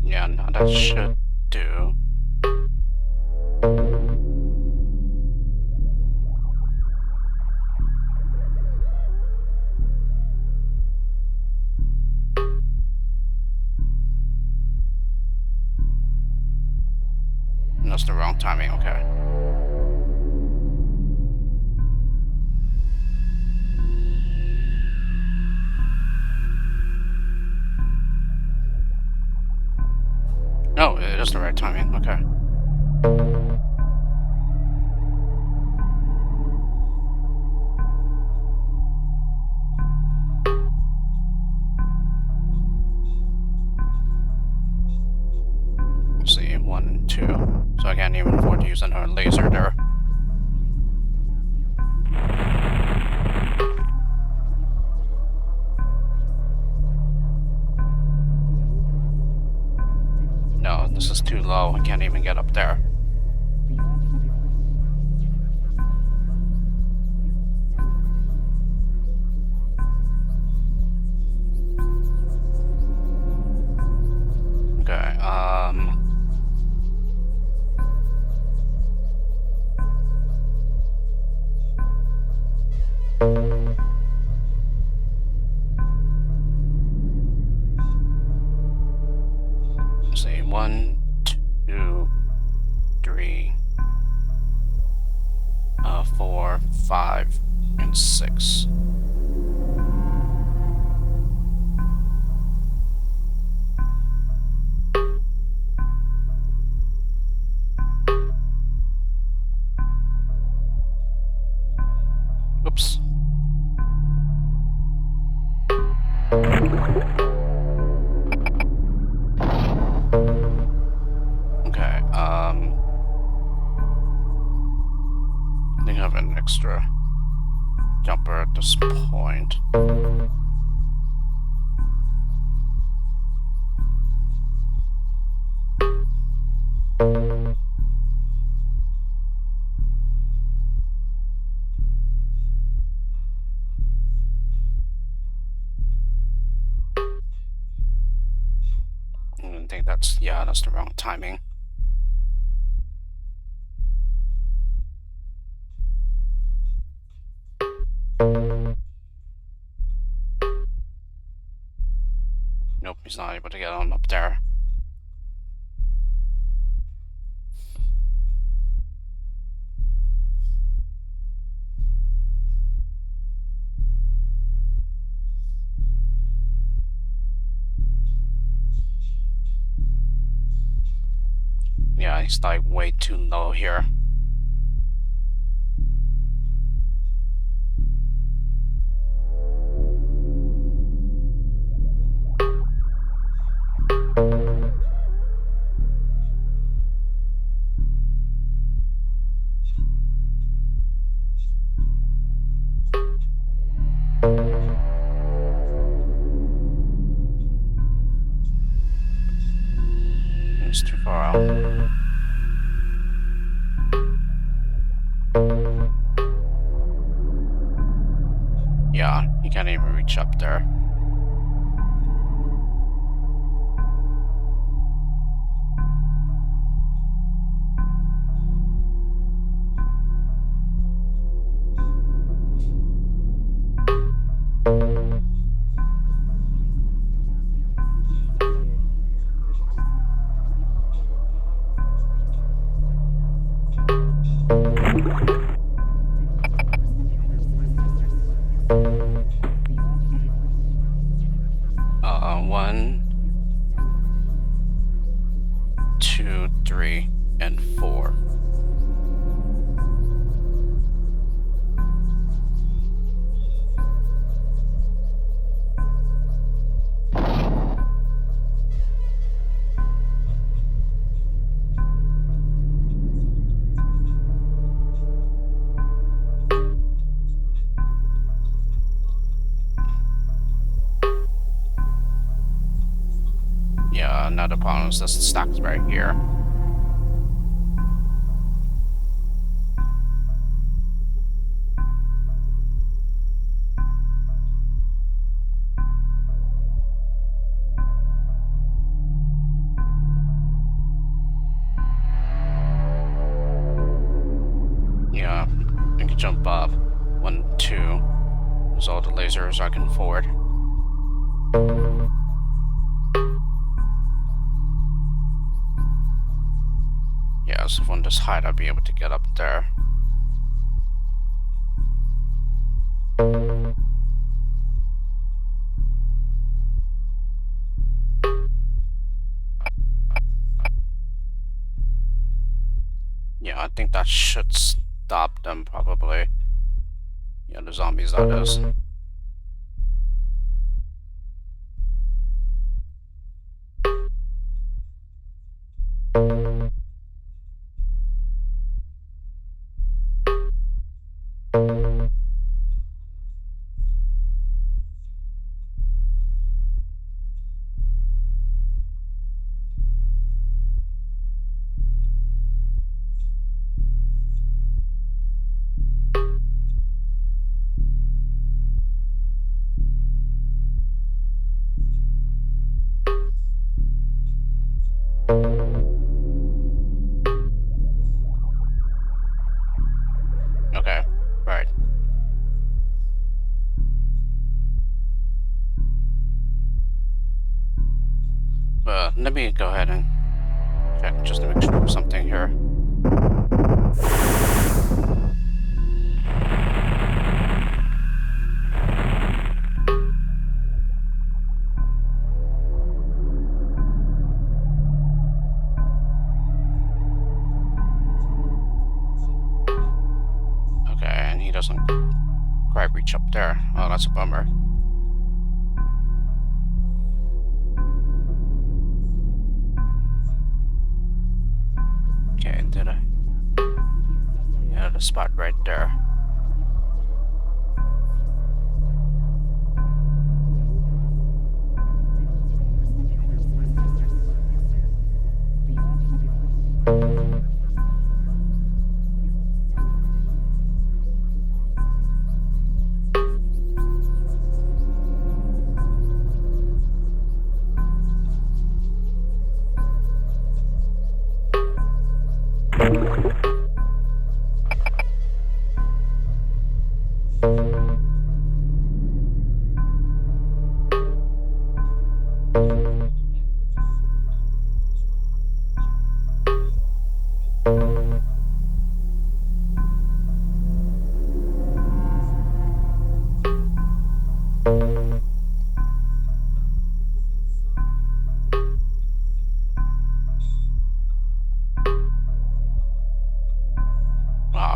yeah, now that should do. That's the wrong timing, okay. No, it is the right timing, okay. Let's see, 1 and 2. So I can't even afford to use another laser there. No, this is too low. I can't even get up there. Okay, let's see, 1, 2, 3, 4, 5, and 6. Oops. Okay, I think I have an extra jumper at this point. I think that's the wrong timing. Nope, he's not able to get on up there. he's like way too low here. It's too far out. Yeah, he can't even reach up there. One, two, three, and four. Yeah, another problem is this stack is right here. Yeah, I can jump up. 1, 2. There's all the lasers I can forward. Yeah, so from this height I'll be able to get up there. Yeah, I think that should stop them probably. Yeah, the zombies that is. Okay, right. Let me go ahead and check just to make sure of something here. Okay, and he doesn't quite reach up there. Oh, that's a bummer. Okay, did I? Yeah, the spot right there.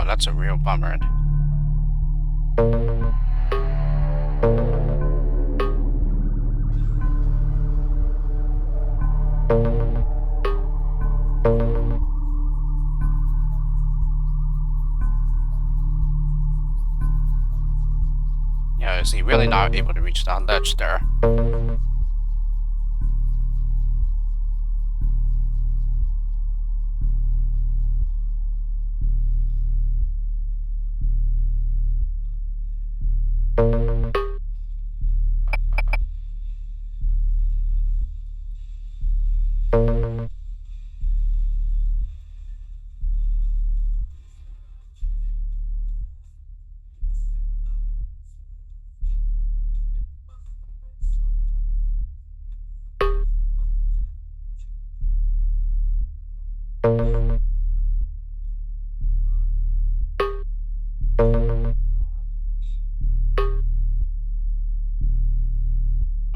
that's a real bummer. Yeah, is he really not able to reach that ledge there?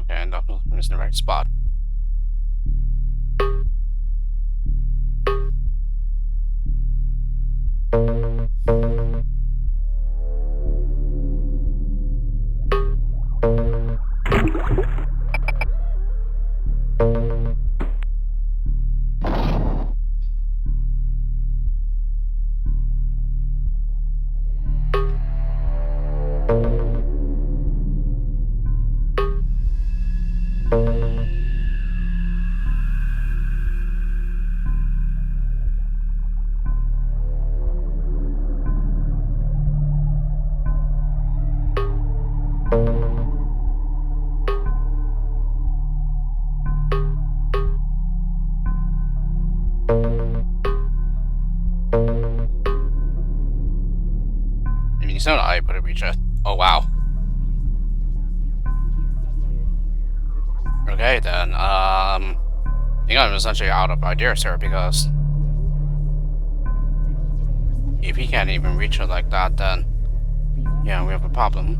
Okay, and that was in the right spot. I mean, he's not able to reach it. Oh, wow. Okay, then, I think I'm essentially out of ideas here, because if he can't even reach it like that, then, yeah, we have a problem.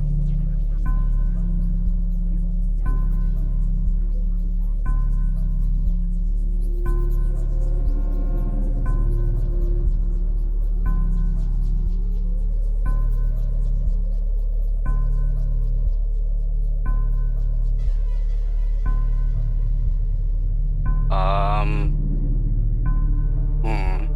Hmm.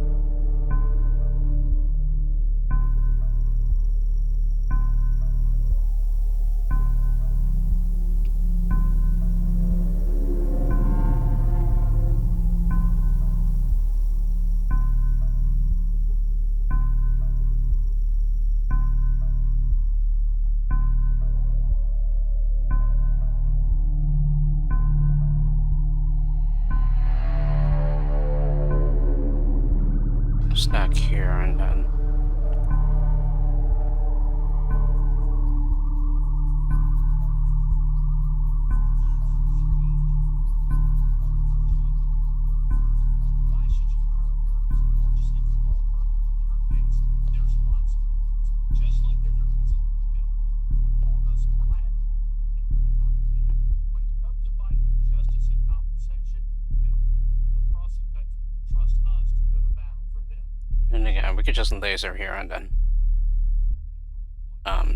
Snack here, and then... And again, we could just laser here and then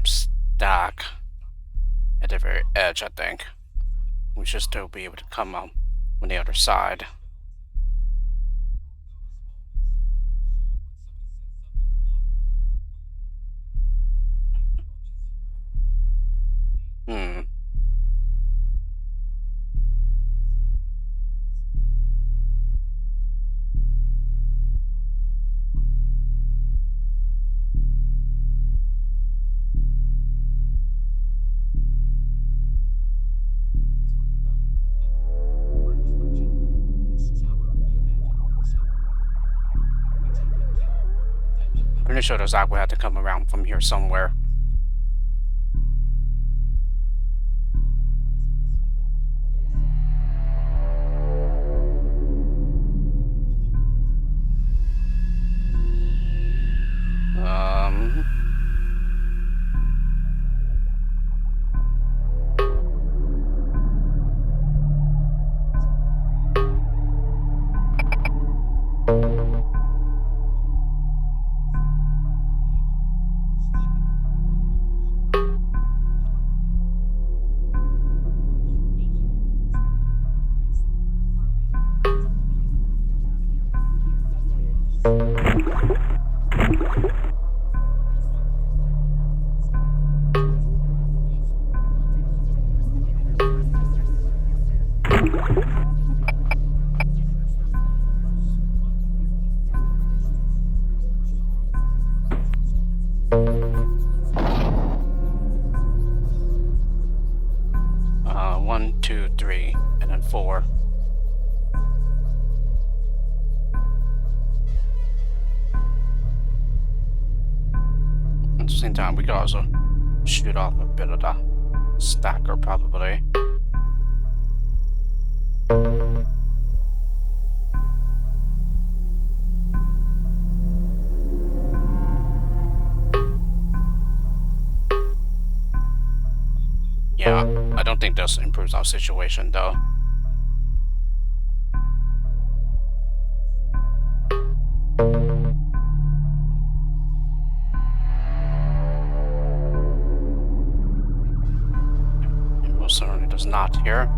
stack at the very edge, I think. We should still be able to come up on the other side. Hmm. Pretty sure those aqua had to come around from here somewhere. 1, 2, 3, and then 4. At the same time, we could also shoot off a bit of the stacker, probably. Yeah, I don't think this improves our situation, though. It most certainly does not here.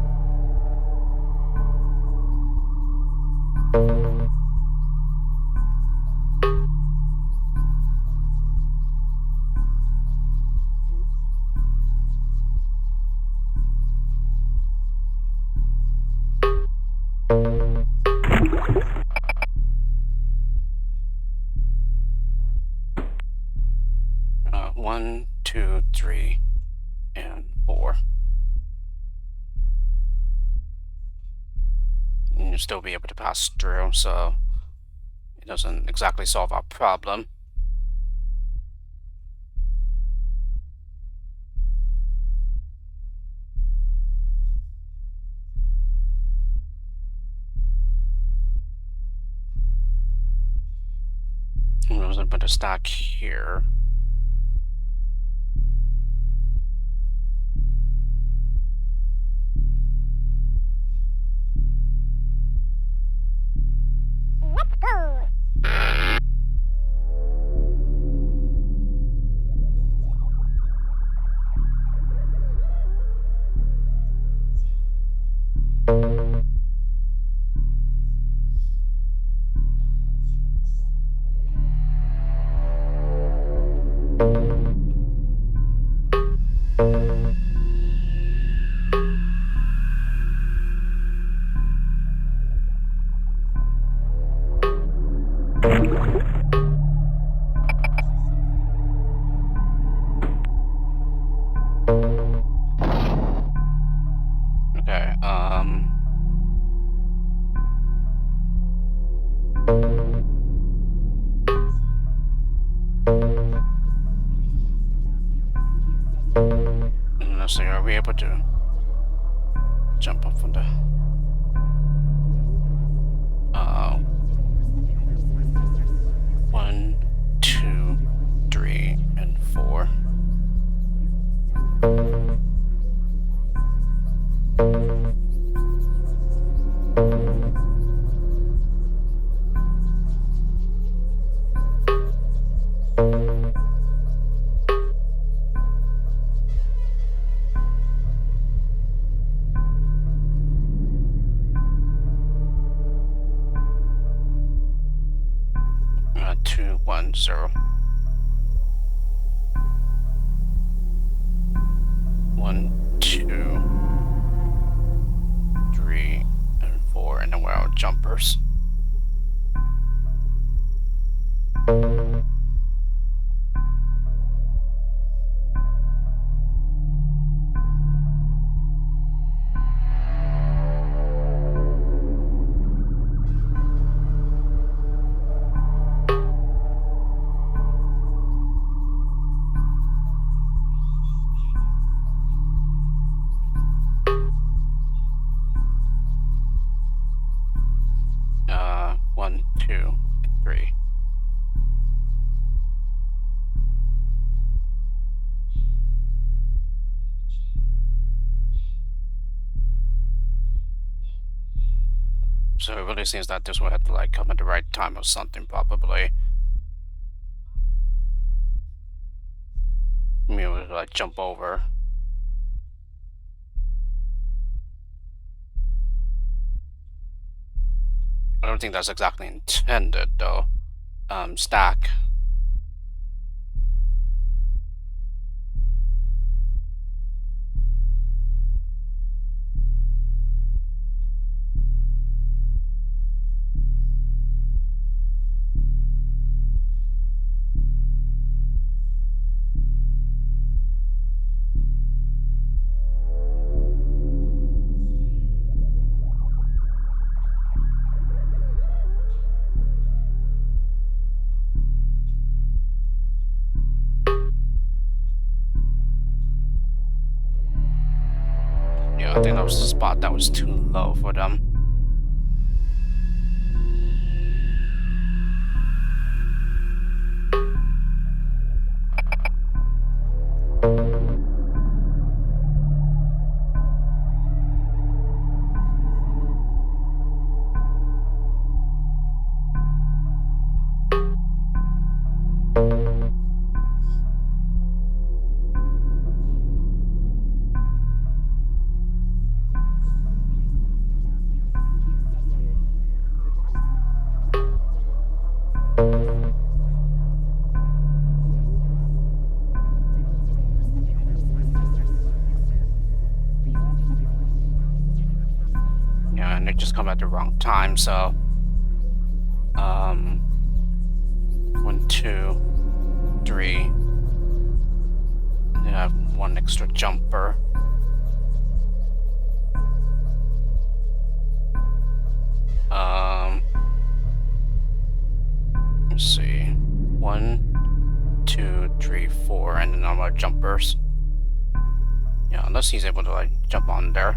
One, 2, 3, and 4. And you'll still be able to pass through, so it doesn't exactly solve our problem. I'm going to put a stack here. Okay, let's see, are we able to jump up from the... One, 2, 3, and 4. Two, 1, 0. 1, 2, 3, and 4, and then we're out jumpers. One, 2, 3. So it really seems that this will have to like come at the right time or something, probably. Maybe we'll like jump over. I don't think that's exactly intended, though. Stack. Yeah, I think that was the spot that was too low for them. Yeah, and they just come at the wrong time, so um 1, 2, 3. They have one extra jumper. Let's see. 1, 2, 3, 4, and the normal jumpers. Yeah, unless he's able to like jump on there.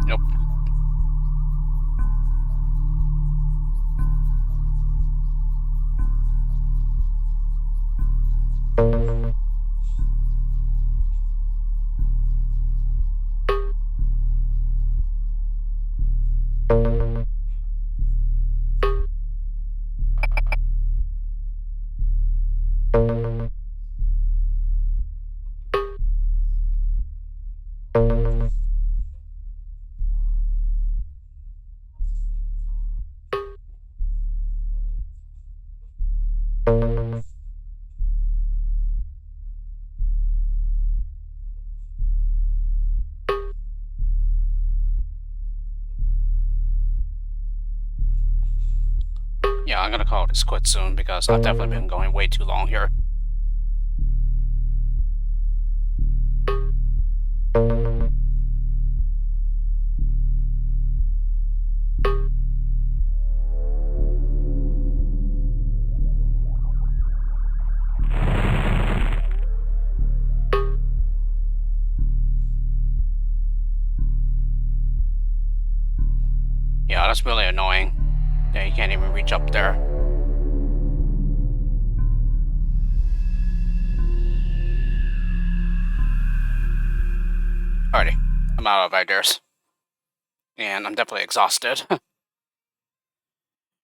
Nope. Yeah, I'm gonna call this quit soon because I've definitely been going way too long here. Yeah, that's really annoying. Yeah, you can't even reach up there. Alrighty, I'm out of ideas. And I'm definitely exhausted.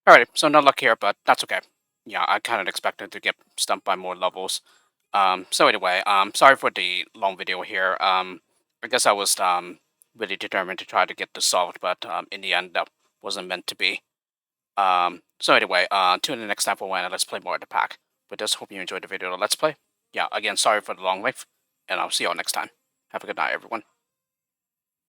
Alrighty, so no luck here, but that's okay. Yeah, I kind of expected to get stumped by more levels. So anyway, sorry for the long video here. I guess I was really determined to try to get this solved, but in the end, that wasn't meant to be. So anyway, tune in next time for when Let's Play more of the pack. But just hope you enjoyed the video. Let's Play. Yeah, again, sorry for the long length, and I'll see you all next time. Have a good night, everyone.